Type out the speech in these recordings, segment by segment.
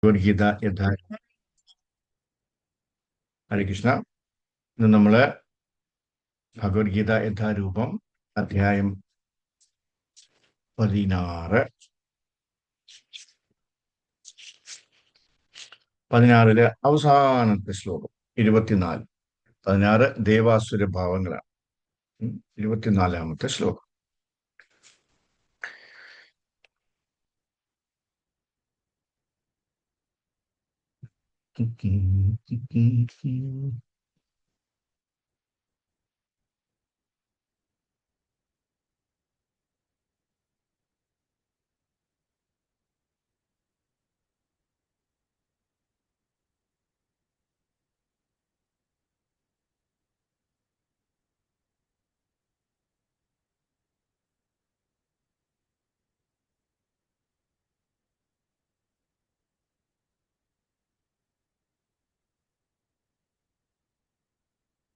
ഭഗവത്ഗീത ഹരേ കൃഷ്ണ. ഇന്ന് നമ്മള് ഭഗവത്ഗീത യഥാരൂപം അധ്യായം 16. 16 അവസാനത്തെ ശ്ലോകം 24. 16 ദേവാസുര ഭാവങ്ങളാണ്. 24ാമത്തെ ശ്ലോകം.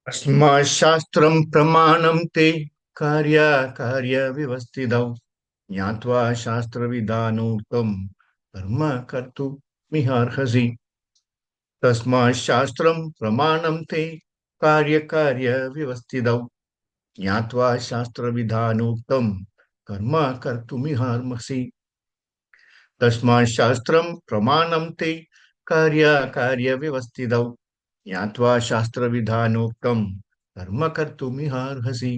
അസ്മാശാസ്ത്രം പ്രമാണം തേ കാര്യ വ്യവസ്ഥിതൗ ജ്ഞാത്വാ ശാസ്ത്രവിധാനോക്തം കർമ്മ കർത്തുമിഹാർഹസി. തസ്മാശാസ്ത്രം പ്രമാണം തേ കാര്യ വ്യവസ്ഥിതൗ ജ്ഞാത്വാ ശാസ്ത്രവിധാനോക്തം കർമ്മ കർത്തുമിഹാർഹസി. തസ്മാശാസ്ത്രം പ്രമാണം തേ കാര്യ വ്യവസ്ഥിതൗ ജ്ഞാത്വാ ശാസ്ത്രവിധാനോക്തം കർമ്മ കർത്തുമിഹാർഹസി.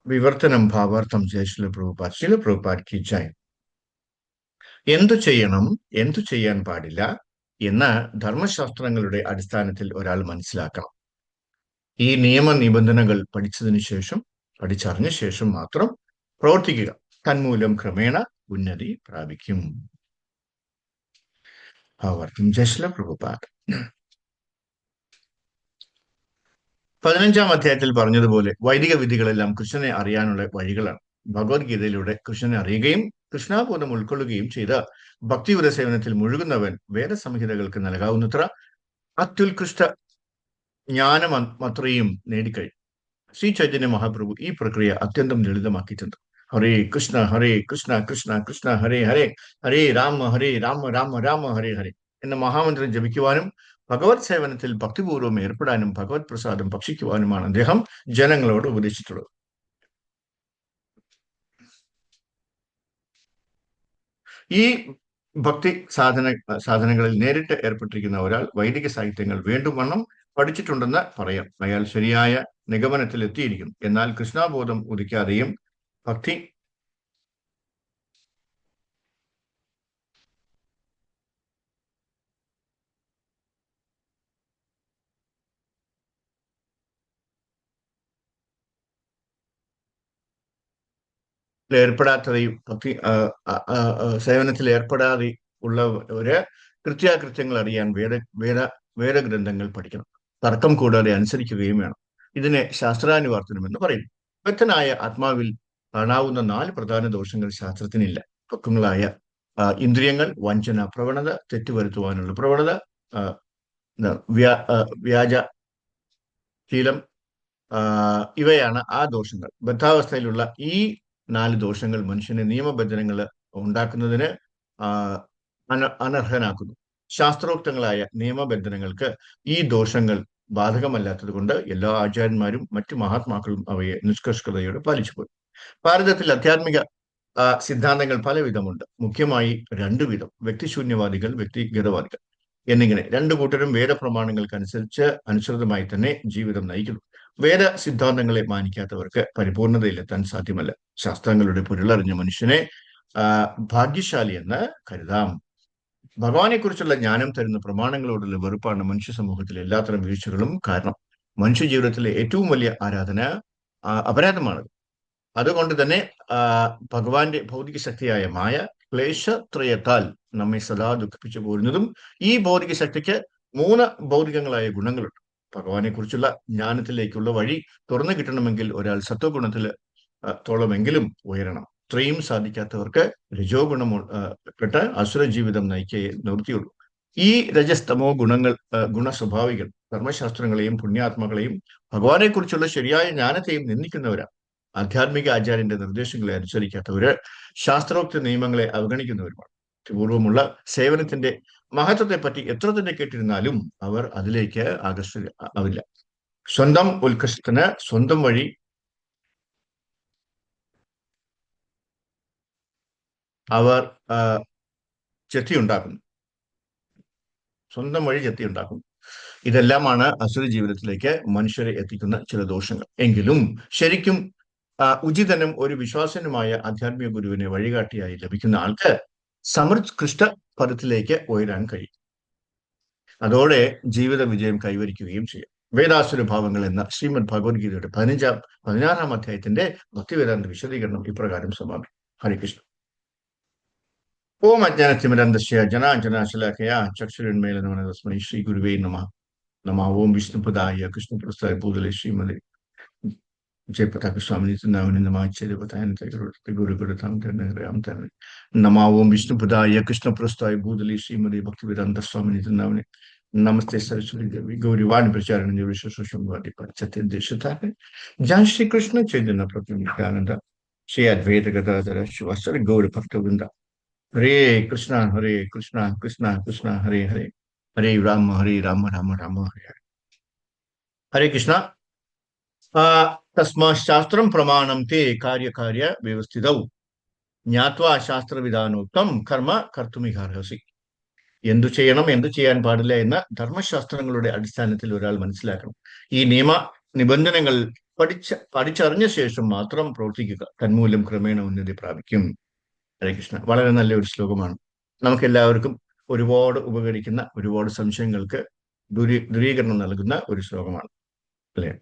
വിവർത്തനം ഭാവാർത്ഥം ജയശ്രീല പ്രഭുപാദ്. ശീല പ്രഭുപാദ് കി ജയ്. എന്തു ചെയ്യണം, എന്തു ചെയ്യാൻ പാടില്ല എന്ന് ധർമ്മശാസ്ത്രങ്ങളുടെ അടിസ്ഥാനത്തിൽ ഒരാൾ മനസ്സിലാക്കണം. ഈ നിയമനിബന്ധനകൾ പഠിച്ചറിഞ്ഞ ശേഷം മാത്രം പ്രവർത്തിക്കുക. തന്മൂലം ക്രമേണ ഉന്നതി പ്രാപിക്കും. ഭാവാർത്ഥം ജയശ്രീല പ്രഭുപാദ്. 15ാം അധ്യായത്തിൽ പറഞ്ഞതുപോലെ വൈദിക വിധികളെല്ലാം കൃഷ്ണനെ അറിയാനുള്ള വഴികളാണ്. ഭഗവത്ഗീതയിലൂടെ കൃഷ്ണനെ അറിയുകയും കൃഷ്ണാബോധം ഉൾക്കൊള്ളുകയും ചെയ്ത ഭക്തിയുര സേവനത്തിൽ മുഴുകുന്നവൻ വേദസംഹിതകൾക്ക് നൽകാവുന്നത്ര അത്യുത്കൃഷ്ട ജ്ഞാനമത്രയും നേടിക്കഴിഞ്ഞു. ശ്രീ ചൈതന്യ മഹാപ്രഭു ഈ പ്രക്രിയ അത്യന്തം ലളിതമാക്കിയിട്ടുണ്ട്. ഹരേ കൃഷ്ണ കൃഷ്ണ കൃഷ്ണ ഹരേ ഹരേ, ഹരേ രാമ രാമ രാമ ഹരേ ഹരേ എന്ന മഹാമന്ത്രം ജപിക്കുവാനും ഭഗവത് സേവനത്തിൽ ഭക്തിപൂർവ്വം ഏർപ്പെടാനും ഭഗവത് പ്രസാദം ഭക്ഷിക്കുവാനുമാണ് അദ്ദേഹം ജനങ്ങളോട് ഉപദേശിച്ചിട്ടുള്ളത്. ഈ ഭക്തി സാധനങ്ങളിൽ നേരിട്ട് ഏർപ്പെട്ടിരിക്കുന്ന ഒരാൾ വൈദിക സാഹിത്യങ്ങൾ വേണ്ടുവണ്ണം പഠിച്ചിട്ടുണ്ടെന്ന് പറയാം. അയാൾ ശരിയായ നിഗമനത്തിൽ എത്തിയിരിക്കുന്നു. എന്നാൽ കൃഷ്ണാബോധം ഉദിക്കാതെയും ഭക്തി ഏർപ്പെടാത്തതെയും ഭക്തി സേവനത്തിൽ ഏർപ്പെടാതെ ഉള്ളവര് കൃത്യാകൃത്യങ്ങൾ അറിയാൻ വേദഗ്രന്ഥങ്ങൾ പഠിക്കണം. തർക്കം കൂടാതെ അനുസരിക്കുകയും വേണം. ഇതിനെ ശാസ്ത്രാനുവർത്തനം എന്ന് പറയുന്നു. വ്യക്തനായ ആത്മാവിൽ കാണാവുന്ന 4 പ്രധാന ദോഷങ്ങൾ ശാസ്ത്രത്തിനില്ല. പക്വങ്ങളായ ഇന്ദ്രിയങ്ങൾ, വഞ്ചന പ്രവണത, തെറ്റുവരുത്തുവാനുള്ള പ്രവണത, വ്യാജ ശീലം, ഇവയാണ് ആ ദോഷങ്ങൾ. ബദ്ധാവസ്ഥയിലുള്ള ഈ 4 ദോഷങ്ങൾ മനുഷ്യനെ നിയമബന്ധനങ്ങൾ ഉണ്ടാക്കുന്നതിന് അനർഹനാക്കുന്നു. ശാസ്ത്രോക്തങ്ങളായ നിയമബന്ധനങ്ങൾക്ക് ഈ ദോഷങ്ങൾ ബാധകമല്ലാത്തത് കൊണ്ട് എല്ലാ ആചാര്യന്മാരും മറ്റു മഹാത്മാക്കളും അവയെ നിഷ്കർഷതയോടെ പാലിച്ചു പോയി. ഭാരതത്തിൽ ആധ്യാത്മിക സിദ്ധാന്തങ്ങൾ പലവിധമുണ്ട്. മുഖ്യമായി 2 വിധം: വ്യക്തിശൂന്യവാദികൾ, വ്യക്തിഗതവാദികൾ എന്നിങ്ങനെ 2 കൂട്ടരും അനുസൃതമായി തന്നെ ജീവിതം നയിക്കുന്നു. വേദ സിദ്ധാന്തങ്ങളെ മാനിക്കാത്തവർക്ക് പരിപൂർണതയിലെത്താൻ സാധ്യമല്ല. ശാസ്ത്രങ്ങളുടെ പൊരുളറിഞ്ഞ മനുഷ്യനെ ഭാഗ്യശാലി എന്ന് കരുതാം. ഭഗവാനെ കുറിച്ചുള്ള ജ്ഞാനം തരുന്ന പ്രമാണങ്ങളോടുള്ള വെറുപ്പാണ് മനുഷ്യ സമൂഹത്തിലെ എല്ലാത്തരം വീഴ്ചകളും കാരണം. മനുഷ്യ ജീവിതത്തിലെ ഏറ്റവും വലിയ ആരാധന അപരാധമാണ്. അതുകൊണ്ട് തന്നെ ഭഗവാന്റെ ഭൗതിക ശക്തിയായ മായ ക്ലേശത്രയത്താൽ നമ്മെ സദാ ദുഃഖിപ്പിച്ചു പോരുന്നതും ഈ ഭൗതിക ശക്തിക്ക് 3 ഭൗതികങ്ങളായ ഗുണങ്ങളുണ്ട്. ഭഗവാനെ കുറിച്ചുള്ള ജ്ഞാനത്തിലേക്കുള്ള വഴി തുറന്നു കിട്ടണമെങ്കിൽ ഒരാൾ സത്വഗുണത്തിൽ തോളമെങ്കിലും ഉയരണം. ഇത്രയും സാധിക്കാത്തവർക്ക് രജോ പെട്ട് അസുര ജീവിതം നയിക്കേ നിവൃത്തിയുള്ളൂ. ഈ രജസ്തമോ ഗുണസ്വഭാവികൾ ധർമ്മശാസ്ത്രങ്ങളെയും പുണ്യാത്മകളെയും ഭഗവാനെ കുറിച്ചുള്ള ശരിയായ ജ്ഞാനത്തെയും നിന്ദിക്കുന്നവരാണ്. ആധ്യാത്മിക ആചാര്യന്റെ നിർദ്ദേശങ്ങളെ അനുസരിക്കാത്തവര് ശാസ്ത്രോക്ത നിയമങ്ങളെ അവഗണിക്കുന്നവരുമാണ്. പൂർവ്വമുള്ള സേവനത്തിന്റെ മഹത്വത്തെ പറ്റി എത്ര തന്നെ കേട്ടിരുന്നാലും അവർ അതിലേക്ക് ആകർഷക സ്വന്തം ഉത്കർഷത്തിന് സ്വന്തം വഴി അവർ ചെത്തിയുണ്ടാക്കുന്നു. സ്വന്തം വഴി ചെത്തിയുണ്ടാക്കുന്നു. ഇതെല്ലാമാണ് അസുര ജീവിതത്തിലേക്ക് മനുഷ്യരെ എത്തിക്കുന്ന ചില ദോഷങ്ങൾ. എങ്കിലും ശരിക്കും ഉചിതനും ഒരു വിശ്വാസനുമായ ആധ്യാത്മിക ഗുരുവിനെ വഴികാട്ടിയായി ലഭിക്കുന്ന ആൾക്ക് സമൃത്കൃഷ്ട പദത്തിലേക്ക് ഉയരാൻ കഴിയും. അതോടെ ജീവിത വിജയം കൈവരിക്കുകയും ചെയ്യും. വേദാസുര ഭാവങ്ങൾ എന്ന ശ്രീമദ് ഭഗവത്ഗീതയുടെ 16-ാം അധ്യായത്തിന്റെ ഭക്തിവേദാന്ത വിശദീകരണം ഇപ്രകാരം സമാപിക്കും. ഹരികൃഷ്ണ. ഓം അജ്ഞാനത്തിമിരന്തസ്യ ജനാഞ്ജനാശലാഖയാ ചക്ഷുരുന്മേലനമന തസ്മൈ ശ്രീ ഗുരുവേ നമഃ. നമഃ. ഓം വിഷ്ണുപദായ കൃഷ്ണപ്രസ്ഥായ ഭൂതലേ ശ്രീമതി ജയപതാക സ്വാമി നാമനി നമാചര്യപതായനം നമഃ. ഓം വിഷ്ണുപദായ കൃഷ്ണപ്രസ്ഥായ ഭൂതലേ ശ്രീമതി ഭക്തിവേദാന്ത സ്വാമി നാമനി नमस्ते सरस्वती देवी गौरी वाणी प्रचारण जय श्री कृष्ण चैतन्य प्रभु नित्यानंद श्री अद्वैत गदाधर शिवासर गौर भक्तवृंद. हरे कृष्णा कृष्णा कृष्णा हरे हरे, हरे राम राम राम हरे हरे. हरे कृष्णा. तस्मा शास्त्रं प्रमाणं ते कार्य कार्य व्यवस्थितौ ज्ञात्वा शास्त्र विधानोक्तं कर्म कर्तुमिहार्हसि. എന്തു ചെയ്യണം, എന്തു ചെയ്യാൻ പാടില്ല എന്ന ധർമ്മശാസ്ത്രങ്ങളുടെ അടിസ്ഥാനത്തിൽ ഒരാൾ മനസ്സിലാക്കണം. ഈ നിബന്ധനകൾ പഠിച്ചറിഞ്ഞ ശേഷം മാത്രം പ്രവർത്തിക്കുക. തന്മൂലം ക്രമേണ ഉന്നതി പ്രാപിക്കും. ഹരേ കൃഷ്ണ. വളരെ നല്ലൊരു ശ്ലോകമാണ്. നമുക്ക് എല്ലാവർക്കും ഒരുപാട് ഉപകരിക്കുന്ന, ഒരുപാട് സംശയങ്ങൾക്ക് ദൂരീകരണം നൽകുന്ന ഒരു ശ്ലോകമാണ്, അല്ലേ?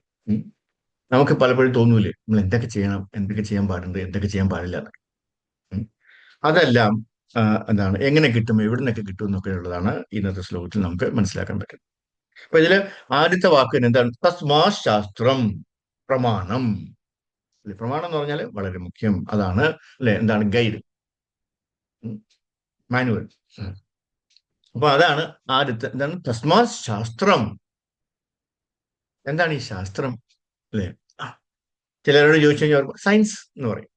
നമുക്ക് പലപ്പോഴും തോന്നൂലേ നമ്മൾ എന്തൊക്കെ ചെയ്യണം, എന്തൊക്കെ ചെയ്യാൻ പാടുണ്ട്, എന്തൊക്കെ ചെയ്യാൻ പാടില്ല എന്ന്. അതെല്ലാം എന്താണ്, എങ്ങനെ കിട്ടും, എവിടെ നിന്നൊക്കെ കിട്ടും എന്നൊക്കെ ഉള്ളതാണ് ഇന്നത്തെ ശ്ലോകത്തിൽ നമുക്ക് മനസ്സിലാക്കാൻ പറ്റും. അപ്പൊ ഇതില് ആദ്യത്തെ വാക്ക് എന്താണ്? തസ്മാ ശാസ്ത്രം പ്രമാണം. പ്രമാണം എന്ന് പറഞ്ഞാൽ വളരെ മുഖ്യം. അതാണ് അല്ലെ, എന്താണ്? Guide, manual. അപ്പൊ അതാണ് ആദ്യത്തെ. എന്താണ്? തസ്മാ ശാസ്ത്രം. എന്താണ് ഈ ശാസ്ത്രം, അല്ലെ? ചിലരോട് ചോദിച്ചു കഴിഞ്ഞാൽ സയൻസ് എന്ന് പറയും.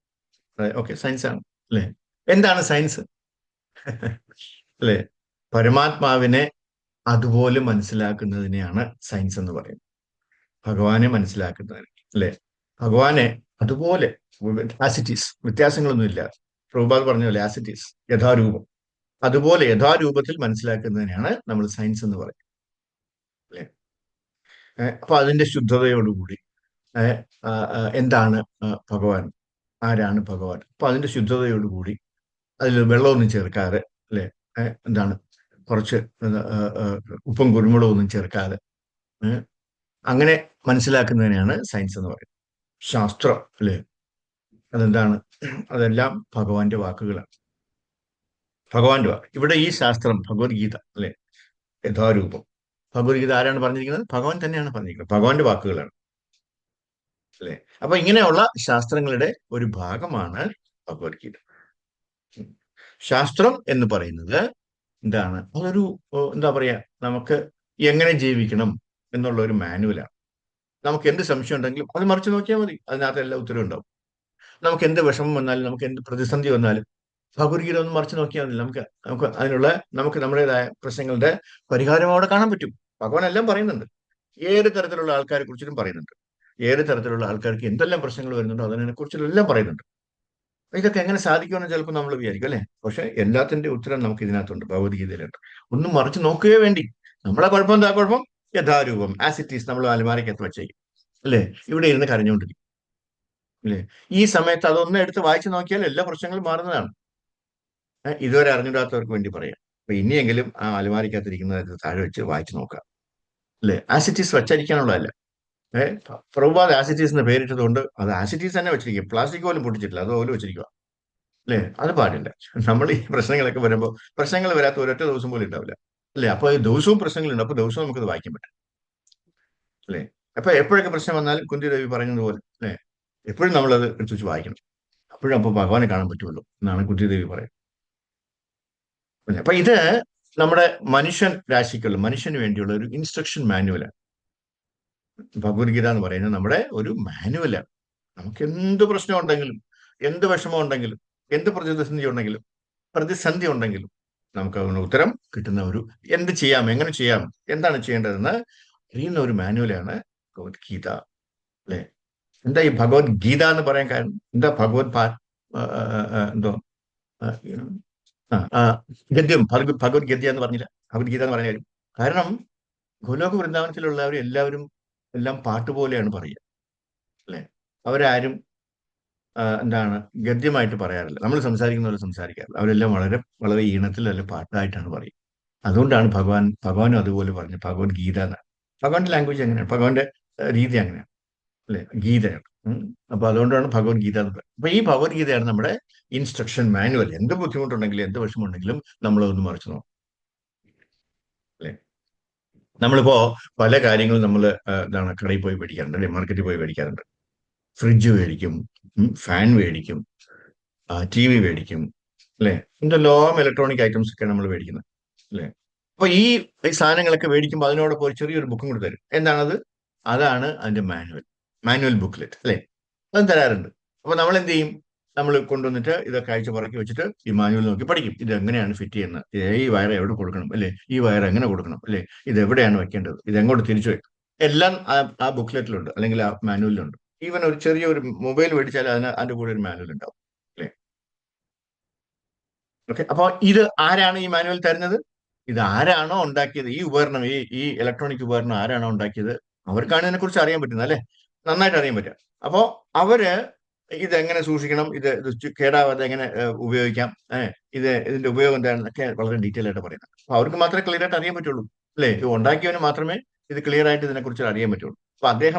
ഓക്കെ, സയൻസ് ആണ്, അല്ലെ? എന്താണ് സയൻസ്, അല്ലെ? പരമാത്മാവിനെ അതുപോലെ മനസ്സിലാക്കുന്നതിനെയാണ് സയൻസ് എന്ന് പറയുന്നത്. ഭഗവാനെ മനസ്സിലാക്കുന്നതിന്, അല്ലെ? ഭഗവാനെ അതുപോലെ ആസിറ്റീസ്, വ്യത്യാസങ്ങളൊന്നും ഇല്ല. പ്രഭുപാദ് പറഞ്ഞ പോലെ ആസിറ്റീസ്, യഥാരൂപം, അതുപോലെ യഥാരൂപത്തിൽ മനസ്സിലാക്കുന്നതിനെയാണ് നമ്മൾ സയൻസ് എന്ന് പറയുന്നത്, അല്ലെ? അപ്പൊ അതിന്റെ ശുദ്ധതയോടുകൂടി എന്താണ് ഭഗവാൻ, ആരാണ് ഭഗവാൻ, അപ്പൊ അതിന്റെ ശുദ്ധതയോടുകൂടി അതിൽ വെള്ളമൊന്നും ചേർക്കാതെ, അല്ലെ? എന്താണ്, കുറച്ച് ഉപ്പും കുരുമുളകും ഒന്നും ചേർക്കാതെ അങ്ങനെ മനസ്സിലാക്കുന്നതിനെയാണ് സയൻസ് എന്ന് പറയുന്നത്. ശാസ്ത്രം, അല്ലെ? അതെന്താണ്? അതെല്ലാം ഭഗവാന്റെ വാക്കുകളാണ്, ഭഗവാന്റെ വാക്ക്. ഇവിടെ ഈ ശാസ്ത്രം ഭഗവത്ഗീത, അല്ലെ? യഥാരൂപം. ഭഗവത്ഗീത ആരാണ് പറഞ്ഞിരിക്കുന്നത്? ഭഗവാൻ തന്നെയാണ് പറഞ്ഞിരിക്കുന്നത്. ഭഗവാന്റെ വാക്കുകളാണ്, അല്ലെ? അപ്പൊ ഇങ്ങനെയുള്ള ശാസ്ത്രങ്ങളുടെ ഒരു ഭാഗമാണ് ഭഗവത്ഗീത. ശാസ്ത്രം എന്ന് പറയുന്നത് എന്താണ്? അതൊരു എന്താ പറയാ, നമുക്ക് എങ്ങനെ ജീവിക്കണം എന്നുള്ള ഒരു മാനുവലാണ്. നമുക്ക് എന്ത് സംശയം ഉണ്ടെങ്കിലും അത് മറിച്ച് നോക്കിയാൽ മതി, അതിനകത്ത് എല്ലാ ഉത്തരവും ഉണ്ടാവും. നമുക്ക് എന്ത് വിഷമം വന്നാലും, നമുക്ക് എന്ത് പ്രതിസന്ധി വന്നാലും ഭഗവത്ഗീത ഒന്ന് മറിച്ച് നോക്കിയാൽ മതി. നമുക്ക് നമുക്ക് അതിനുള്ള നമുക്ക് നമ്മുടേതായ പ്രശ്നങ്ങളുടെ പരിഹാരം അവിടെ കാണാൻ പറ്റും. ഭഗവാൻ എല്ലാം പറയുന്നുണ്ട്. ഏത് തരത്തിലുള്ള ആൾക്കാരെ കുറിച്ചിട്ടും പറയുന്നുണ്ട്. ഏത് തരത്തിലുള്ള ആൾക്കാർക്ക് എന്തെല്ലാം പ്രശ്നങ്ങൾ വരുന്നുണ്ടോ അതിനെ കുറിച്ചെല്ലാം പറയുന്നുണ്ട്. ഇതൊക്കെ എങ്ങനെ സാധിക്കുമെന്ന് ചിലപ്പോൾ നമ്മൾ വിചാരിക്കും, അല്ലെ? പക്ഷെ എല്ലാത്തിന്റെ ഉത്തരം നമുക്ക് ഇതിനകത്തുണ്ട്, ഭഗവത്ഗീതയിലുണ്ട്. ഒന്നും മറിച്ച് നോക്കുകയോ വേണ്ടി. നമ്മളെ കുഴപ്പം എന്താ? കുഴപ്പം യഥാരൂപം, ആസിറ്റീസ്, നമ്മൾ അലമാരയ്ക്കകത്ത് വെച്ചേക്കും, അല്ലെ? ഇവിടെ ഇരുന്ന് കരഞ്ഞുകൊണ്ടിരിക്കും, അല്ലെ? ഈ സമയത്ത് അതൊന്നും എടുത്ത് വായിച്ചു നോക്കിയാൽ എല്ലാ പ്രശ്നങ്ങളും മാറുന്നതാണ്. ഇതുവരെ അറിഞ്ഞിടാത്തവർക്ക് വേണ്ടി പറയാം. അപ്പൊ ഇനിയെങ്കിലും ആ അലമാരയ്ക്കകത്തിരിക്കുന്നത് താഴെ വെച്ച് വായിച്ചു നോക്കാം, അല്ലെ? ആസിറ്റീസ് വച്ചരിക്കാനുള്ളതല്ല. പ്രഭുപാദ് ആസിറ്റീസ് എന്ന് പേരിട്ടതുകൊണ്ട് അത് ആസിറ്റീസ് തന്നെ വെച്ചിരിക്കും. പ്ലാസ്റ്റിക് പോലും പൊട്ടിച്ചിട്ടില്ല, അതുപോലെ വെച്ചിരിക്കുക, അല്ലെ? അത് പാടില്ല. നമ്മൾ ഈ പ്രശ്നങ്ങളൊക്കെ വരുമ്പോൾ പ്രശ്നങ്ങൾ വരാത്ത ഒരൊറ്റ ദിവസം പോലും ഉണ്ടാവില്ല, അല്ലെ? അപ്പൊ ദിവസവും പ്രശ്നങ്ങളുണ്ട്. അപ്പൊ ദിവസവും നമുക്കത് വായിക്കാൻ പറ്റും, അല്ലെ? അപ്പൊ എപ്പോഴൊക്കെ പ്രശ്നം വന്നാലും കുന്തി ദേവി പറഞ്ഞതുപോലെ, അല്ലെ, എപ്പോഴും നമ്മളത് എടുത്തു വെച്ച് വായിക്കണം. അപ്പോഴും അപ്പൊ ഭഗവാനെ കാണാൻ പറ്റുമല്ലോ എന്നാണ് കുന്തി ദേവി പറയുന്നത്. അപ്പൊ ഇത് നമ്മുടെ മനുഷ്യൻ രാശിക്കുള്ള, മനുഷ്യന് വേണ്ടിയുള്ള ഒരു ഇൻസ്ട്രക്ഷൻ മാനുവലാണ് ഭഗവത്ഗീത എന്ന് പറയുന്നത്. നമ്മുടെ ഒരു മാനുവലാണ്. നമുക്ക് എന്ത് പ്രശ്നം ഉണ്ടെങ്കിലും, എന്ത് വിഷമം ഉണ്ടെങ്കിലും, എന്ത് പ്രതിസന്ധി ഉണ്ടെങ്കിലും നമുക്ക് അതിന് ഉത്തരം കിട്ടുന്ന ഒരു എന്ത് ചെയ്യാം, എങ്ങനെ ചെയ്യാം, എന്താണ് ചെയ്യേണ്ടതെന്ന് അറിയുന്ന ഒരു മാനുവലാണ് ഭഗവത്ഗീത. അല്ലെ? എന്താ ഈ ഭഗവത്ഗീത എന്ന് പറയാൻ കാരണം എന്താ? എന്തോ ആ, ആ, ഗദ്യം, ഭഗവത്ഗീത എന്ന് പറഞ്ഞില്ല, ഭഗവത്ഗീത എന്ന് പറഞ്ഞ കാര്യം. കാരണം ഗോലോക വൃന്ദാവനത്തിലുള്ളവർ എല്ലാവരും എല്ലാം പാട്ടുപോലെയാണ് പറയുക. അല്ലെ? അവരാരും എന്താണ് ഗദ്യമായിട്ട് പറയാറില്ല. നമ്മൾ സംസാരിക്കുന്ന പോലെ സംസാരിക്കാറില്ല. അവരെല്ലാം വളരെ വളരെ ഈണത്തിൽ അല്ലെ പാട്ടായിട്ടാണ് പറയുക. അതുകൊണ്ടാണ് ഭഗവാനും അതുപോലെ പറഞ്ഞു ഭഗവത്ഗീത എന്നാണ്. ഭഗവാന്റെ ലാംഗ്വേജ് അങ്ങനെയാണ്, ഭഗവാന്റെ രീതി അങ്ങനെയാണ്. അല്ലെ? ഗീതയാണ്. അപ്പൊ അതുകൊണ്ടാണ് ഭഗവത്ഗീത എന്ന് പറയുന്നത്. അപ്പൊ ഈ ഭഗവത്ഗീതയാണ് നമ്മുടെ ഇൻസ്ട്രക്ഷൻ മാനുവൽ. എന്ത് ബുദ്ധിമുട്ടുണ്ടെങ്കിലും എന്ത് വിഷമമുണ്ടെങ്കിലും നമ്മളതൊന്ന് മറിച്ച് നോക്കും. അല്ലെ? നമ്മളിപ്പോ പല കാര്യങ്ങളും നമ്മൾ എന്താണ് കടയിൽ പോയി മേടിക്കാറുണ്ട്, അല്ലെ? മാർക്കറ്റിൽ പോയി മേടിക്കാറുണ്ട്. ഫ്രിഡ്ജ് മേടിക്കും, ഫാൻ മേടിക്കും, ടി വി മേടിക്കും, അല്ലെ? എന്തെല്ലാം ഇലക്ട്രോണിക് ഐറ്റംസ് ഒക്കെ നമ്മൾ മേടിക്കുന്നത്, അല്ലെ? അപ്പൊ ഈ സാധനങ്ങളൊക്കെ മേടിക്കുമ്പോൾ അതിനോടൊപ്പം ഒരു ചെറിയൊരു ബുക്കും കൂടെ തരും. എന്താണത്? അതാണ് അതിന്റെ മാനുവൽ ബുക്ക്ലെറ്റ്, അല്ലെ? അതും തരാറുണ്ട്. അപ്പൊ നമ്മൾ എന്ത് ചെയ്യും? നമ്മൾ കൊണ്ടുവന്നിട്ട് ഇതൊക്കെ അയച്ച് പറക്കി വെച്ചിട്ട് ഈ മാനുവൽ നോക്കി പഠിക്കും. ഇത് എങ്ങനെയാണ് ഫിറ്റ് ചെയ്യുന്നത്, ഈ വയർ എവിടെ കൊടുക്കണം, അല്ലെ? ഈ വയർ എങ്ങനെ കൊടുക്കണം, അല്ലെ? ഇത് എവിടെയാണ് വെക്കേണ്ടത്, ഇത് എങ്ങോട്ട് തിരിച്ചു വെക്കും, എല്ലാം ആ ബുക്ക്ലെറ്റിലുണ്ട്, അല്ലെങ്കിൽ ആ മാനുവലിലുണ്ട്. ഈവൻ ഒരു ചെറിയ ഒരു മൊബൈൽ മേടിച്ചാൽ അതിന്റെ കൂടെ ഒരു മാനുവൽ ഉണ്ടാവും, അല്ലെ? ഓക്കെ. അപ്പൊ ഇത് ആരാണ് ഈ മാനുവൽ തരുന്നത്? ഇത് ആരാണോ ഉണ്ടാക്കിയത്, ഈ ഉപകരണം, ഈ ഇലക്ട്രോണിക് ഉപകരണം ആരാണോ ഉണ്ടാക്കിയത്, അവർക്കാണ് ഇതിനെക്കുറിച്ച് അറിയാൻ പറ്റുന്നത്, അല്ലെ? നന്നായിട്ട് അറിയാൻ പറ്റുക. അപ്പോ അവര് ഇതെങ്ങനെ സൂക്ഷിക്കണം, ഇത് കേടാവാതെ എങ്ങനെ ഉപയോഗിക്കാം, ഇതിന്റെ ഉപയോഗം എന്താണെന്നൊക്കെ വളരെ ഡീറ്റെയിൽ ആയിട്ട് പറയുന്നത്. അപ്പൊ അവർക്ക് മാത്രമേ ക്ലിയർ ആയിട്ട് അറിയാൻ പറ്റുള്ളൂ, അല്ലെ? ഇത് ഉണ്ടാക്കിയവന് മാത്രമേ ഇത് ക്ലിയർ ആയിട്ട് ഇതിനെക്കുറിച്ച് അറിയാൻ പറ്റുള്ളൂ. അപ്പൊ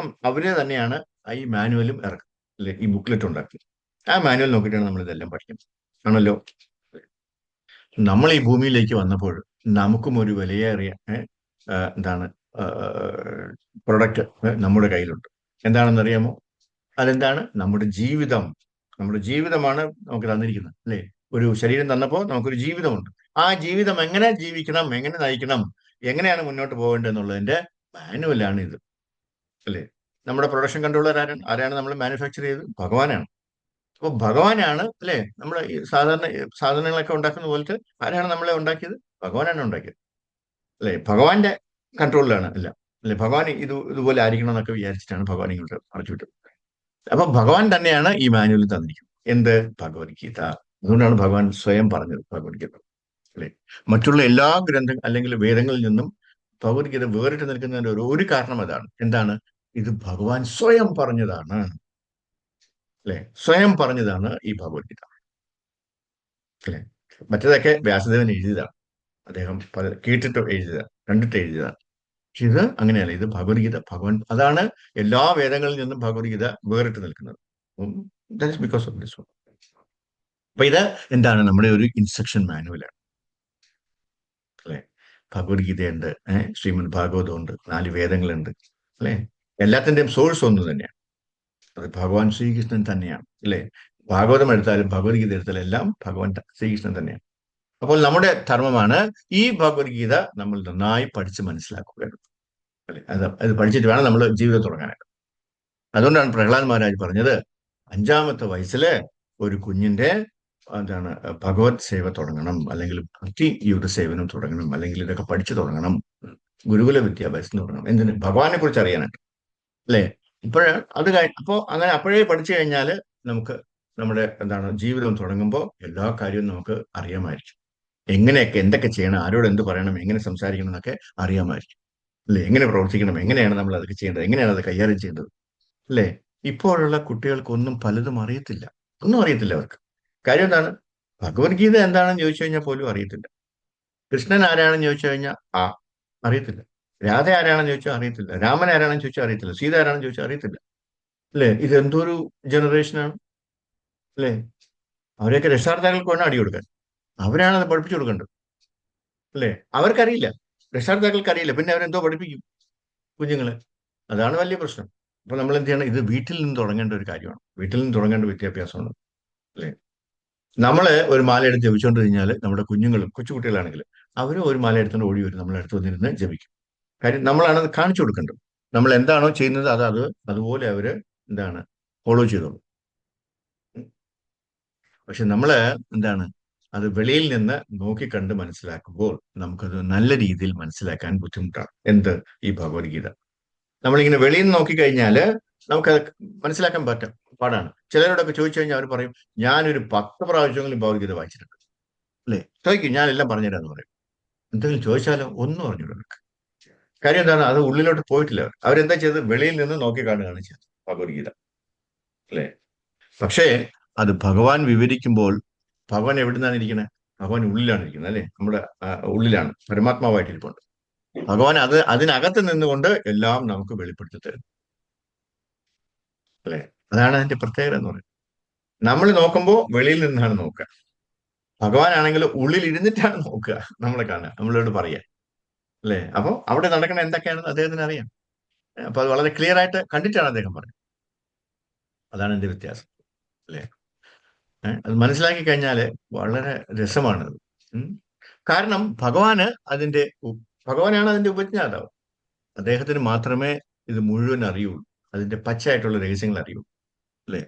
അവര് തന്നെയാണ് ഈ മാനുവലും ഇറക്കുക, അല്ലെ? ഈ ബുക്ക്ലെറ്റ് ഉണ്ടാക്കി. ആ മാനുവൽ നോക്കിയിട്ടാണ് നമ്മൾ ഇതെല്ലാം പഠിക്കുന്നത്, ആണല്ലോ? നമ്മൾ ഈ ഭൂമിയിലേക്ക് വന്നപ്പോൾ നമുക്കും ഒരു വിലയേറിയ എന്താണ് പ്രൊഡക്റ്റ് നമ്മുടെ കയ്യിലുണ്ട്. എന്താണെന്നറിയാമോ? അതെന്താണ്? നമ്മുടെ ജീവിതം. നമ്മുടെ ജീവിതമാണ് നമുക്ക് തന്നിരിക്കുന്നത്, അല്ലേ? ഒരു ശരീരം തന്നപ്പോൾ നമുക്കൊരു ജീവിതമുണ്ട്. ആ ജീവിതം എങ്ങനെ ജീവിക്കണം, എങ്ങനെ നയിക്കണം, എങ്ങനെയാണ് മുന്നോട്ട് പോകേണ്ടത് എന്നുള്ളതിന്റെ മാനുവലാണ് ഇത്, അല്ലേ? നമ്മുടെ പ്രൊഡക്ഷൻ കൺട്രോളർ ആരാണ് നമ്മൾ മാനുഫാക്ചർ ചെയ്തത്? ഭഗവാനാണ്. അപ്പൊ ഭഗവാനാണ്, അല്ലെ? നമ്മൾ ഈ സാധനങ്ങളൊക്കെ ഉണ്ടാക്കുന്ന പോലത്തെ ആരാണ് നമ്മളെ ഉണ്ടാക്കിയത്? ഭഗവാനാണ് ഉണ്ടാക്കിയത്, അല്ലെ? ഭഗവാന്റെ കൺട്രോളിലാണ് എല്ലാം, അല്ലെ? ഭഗവാൻ ഇതുപോലെ ആയിരിക്കണം എന്നൊക്കെ വിചാരിച്ചിട്ടാണ് ഭഗവാൻ ഇങ്ങോട്ട് അടച്ചു വിട്ടത്. അപ്പൊ ഭഗവാൻ തന്നെയാണ് ഈ മാനുവൽ തന്നിരിക്കുന്നത്. എന്ത്? ഭഗവത്ഗീത. അതുകൊണ്ടാണ് ഭഗവാൻ സ്വയം പറഞ്ഞത് ഭഗവത്ഗീത, അല്ലെ? മറ്റുള്ള എല്ലാ അല്ലെങ്കിൽ വേദങ്ങളിൽ നിന്നും ഭഗവത്ഗീത വേറിട്ട് നിൽക്കുന്നതിന്റെ ഒരു കാരണം അതാണ്. എന്താണ്? ഇത് ഭഗവാൻ സ്വയം പറഞ്ഞതാണ്, അല്ലെ? സ്വയം പറഞ്ഞതാണ് ഈ ഭഗവത്ഗീത, അല്ലെ? മറ്റേതൊക്കെ വ്യാസദേവൻ എഴുതിയതാണ്. അദ്ദേഹം കേട്ടിട്ട് എഴുതിയതാണ്, കണ്ടിട്ട് എഴുതിയതാണ്. പക്ഷെ ഇത് അങ്ങനെയല്ല. ഇത് ഭഗവത്ഗീത ഭഗവാൻ, അതാണ് എല്ലാ വേദങ്ങളിൽ നിന്നും ഭഗവത്ഗീത വേറിട്ട് നിൽക്കുന്നത്. That is because of this one. അപ്പൊ ഇത് എന്താണ്? നമ്മുടെ ഒരു ഇൻസ്ട്രക്ഷൻ മാനുവലാണ്, അല്ലെ? ഭഗവത്ഗീതയുണ്ട്, ശ്രീമദ് ഭാഗവതം ഉണ്ട്, 4 വേദങ്ങളുണ്ട്, അല്ലെ? എല്ലാത്തിന്റെയും സോഴ്സ് ഒന്ന് തന്നെയാണ്. അത് ഭഗവാൻ ശ്രീകൃഷ്ണൻ തന്നെയാണ്, അല്ലെ? ഭാഗവതം എടുത്താലും ഭഗവത്ഗീത എടുത്താലും എല്ലാം ഭഗവാൻ ശ്രീകൃഷ്ണൻ തന്നെയാണ്. അപ്പോൾ നമ്മുടെ ധർമ്മമാണ് ഈ ഭഗവത്ഗീത നമ്മൾ നന്നായി പഠിച്ച് മനസ്സിലാക്കുക, അല്ലെ? അത് പഠിച്ചിട്ട് വേണം നമ്മൾ ജീവിതം തുടങ്ങാനായിട്ട്. അതുകൊണ്ടാണ് പ്രഹ്ലാദ് മഹാരാജ് പറഞ്ഞത് 5-ാമത്തെ വയസ്സില് ഒരു കുഞ്ഞിന്റെ എന്താണ് ഭഗവത് സേവ തുടങ്ങണം, അല്ലെങ്കിൽ ഭക്തിയുടെ സേവനം തുടങ്ങണം, അല്ലെങ്കിൽ ഇതൊക്കെ പഠിച്ചു തുടങ്ങണം, ഗുരുകുല വിദ്യാഭ്യാസം തുടങ്ങണം. എന്തിന്? ഭഗവാനെ കുറിച്ച് അറിയാനായിട്ട്, അല്ലെ? അപ്പോ അങ്ങനെ അപ്പോഴേ പഠിച്ചു കഴിഞ്ഞാൽ നമുക്ക് നമ്മുടെ എന്താണ് ജീവിതം തുടങ്ങുമ്പോൾ എല്ലാ കാര്യവും നമുക്ക് അറിയാമായിരിക്കും. എങ്ങനെയൊക്കെ എന്തൊക്കെ ചെയ്യണം, ആരോട് എന്ത് പറയണം, എങ്ങനെ സംസാരിക്കണം എന്നൊക്കെ അറിയാമായിരിക്കും, അല്ലെ? എങ്ങനെ പ്രവർത്തിക്കണം, എങ്ങനെയാണ് നമ്മൾ അതൊക്കെ ചെയ്യേണ്ടത്, എങ്ങനെയാണ് അത് കൈകാര്യം ചെയ്യേണ്ടത്, അല്ലെ? ഇപ്പോഴുള്ള കുട്ടികൾക്കൊന്നും പലതും അറിയത്തില്ല, ഒന്നും അറിയത്തില്ല അവർക്ക്. കാര്യം എന്താണ്? ഭഗവത്ഗീത എന്താണെന്ന് ചോദിച്ചു കഴിഞ്ഞാൽ പോലും അറിയത്തില്ല. കൃഷ്ണൻ ആരാണെന്ന് ചോദിച്ചു കഴിഞ്ഞാൽ അറിയത്തില്ല. രാധ ആരാണെന്ന് ചോദിച്ചാൽ അറിയത്തില്ല. രാമൻ ആരാണെന്ന് ചോദിച്ചാൽ അറിയത്തില്ല. സീത ആരാണെന്ന് ചോദിച്ചാൽ അറിയത്തില്ല, അല്ലെ? ഇത് എന്തൊരു ജനറേഷനാണ്, അല്ലെ? അവരെയൊക്കെ രക്ഷാകർത്താക്കൾക്ക് വേണം അടി കൊടുക്കാൻ. അവരാണ് അത് പഠിപ്പിച്ചു കൊടുക്കേണ്ടത്, അല്ലെ? അവർക്കറിയില്ല, രക്ഷാകർത്താക്കൾക്ക് അറിയില്ല, പിന്നെ അവരെന്തോ പഠിപ്പിക്കും കുഞ്ഞുങ്ങളെ? അതാണ് വലിയ പ്രശ്നം. അപ്പൊ നമ്മൾ എന്ത് ചെയ്യണം? ഇത് വീട്ടിൽ നിന്ന് തുടങ്ങേണ്ട ഒരു കാര്യമാണ്, വീട്ടിൽ നിന്ന് തുടങ്ങേണ്ട വിദ്യാഭ്യാസമാണ്, അല്ലെ? നമ്മള് ഒരു മാല എടുത്ത് ജപിച്ചുകൊണ്ട് കഴിഞ്ഞാൽ നമ്മുടെ കുഞ്ഞുങ്ങളും കൊച്ചുകുട്ടികളാണെങ്കിൽ അവരും ഒരു മാല എടുത്തുകൊണ്ട് ഓടി വരും, നമ്മളെ അടുത്ത് വന്നിരുന്ന് ജപിക്കും. കാര്യം നമ്മളാണ് അത് കാണിച്ചു കൊടുക്കേണ്ടത്. നമ്മൾ എന്താണോ ചെയ്യുന്നത് അതുപോലെ അവര് എന്താണ് ഫോളോ ചെയ്തോളും. പക്ഷെ നമ്മള് എന്താണ് അത് വെളിയിൽ നിന്ന് നോക്കിക്കണ്ട് മനസ്സിലാക്കുമ്പോൾ നമുക്കത് നല്ല രീതിയിൽ മനസ്സിലാക്കാൻ ബുദ്ധിമുട്ടാണ്. എന്ത്? ഈ ഭഗവത്ഗീത നമ്മളിങ്ങനെ വെളിയിൽ നിന്ന് നോക്കിക്കഴിഞ്ഞാൽ നമുക്കത് മനസ്സിലാക്കാൻ പാടാണ്. ചിലരോടൊക്കെ ചോദിച്ചു കഴിഞ്ഞാൽ അവർ പറയും, ഞാനൊരു 10 പ്രാവശ്യമെങ്കിലും ഭഗവത്ഗീത വായിച്ചിട്ടുണ്ട്, അല്ലേ? ചോദിക്കും, ഞാൻ എല്ലാം പറഞ്ഞുതരാന്ന് പറയും. എന്തെങ്കിലും ചോദിച്ചാലോ? ഒന്നും അറിഞ്ഞൂടാ അവർക്ക്. കാര്യം എന്താണ്? അത് ഉള്ളിലോട്ട് പോയിട്ടില്ല. അവരെന്താ ചെയ്തത്? വെളിയിൽ നിന്ന് നോക്കി കാണുകയാണ് ചെയ്തത് ഭഗവത്ഗീത, അല്ലേ? പക്ഷേ അത് ഭഗവാൻ വിവരിക്കുമ്പോൾ ഭഗവാൻ എവിടെ നിന്നാണ് ഇരിക്കുന്നത്? ഭഗവാൻ ഉള്ളിലാണ് ഇരിക്കുന്നത്, അല്ലേ? നമ്മുടെ ഉള്ളിലാണ്, പരമാത്മാവായിട്ടിരിപ്പുണ്ട് ഭഗവാൻ. അതിനകത്ത് നിന്നുകൊണ്ട് എല്ലാം നമുക്ക് വെളിപ്പെടുത്തി തരും, അല്ലെ? അതാണ് അതിന്റെ പ്രത്യേകത എന്ന് പറയുന്നത്. നമ്മൾ നോക്കുമ്പോൾ വെളിയിൽ നിന്നാണ് നോക്കുക, ഭഗവാനാണെങ്കിൽ ഉള്ളിൽ ഇരുന്നിട്ടാണ് നോക്കുക, നമ്മളെ കാണുക, നമ്മളോട് പറയുക, അല്ലെ? അപ്പൊ അവിടെ നടക്കുന്ന എന്തൊക്കെയാണെന്ന് അദ്ദേഹത്തിന് അറിയാം. അപ്പൊ അത് വളരെ ക്ലിയർ ആയിട്ട് കണ്ടിട്ടാണ് അദ്ദേഹം പറയുന്നത്. അതാണ് എന്റെ വ്യത്യാസം, അല്ലെ? അത് മനസ്സിലാക്കി കഴിഞ്ഞാല് വളരെ രസമാണത്. ഉം. കാരണം ഭഗവാനാണ് അതിന്റെ ഉപജ്ഞാതാവ്. അദ്ദേഹത്തിന് മാത്രമേ ഇത് മുഴുവൻ അറിയുള്ളൂ, അതിന്റെ പച്ചയായിട്ടുള്ള രഹസ്യങ്ങൾ അറിയൂ, അല്ലെ?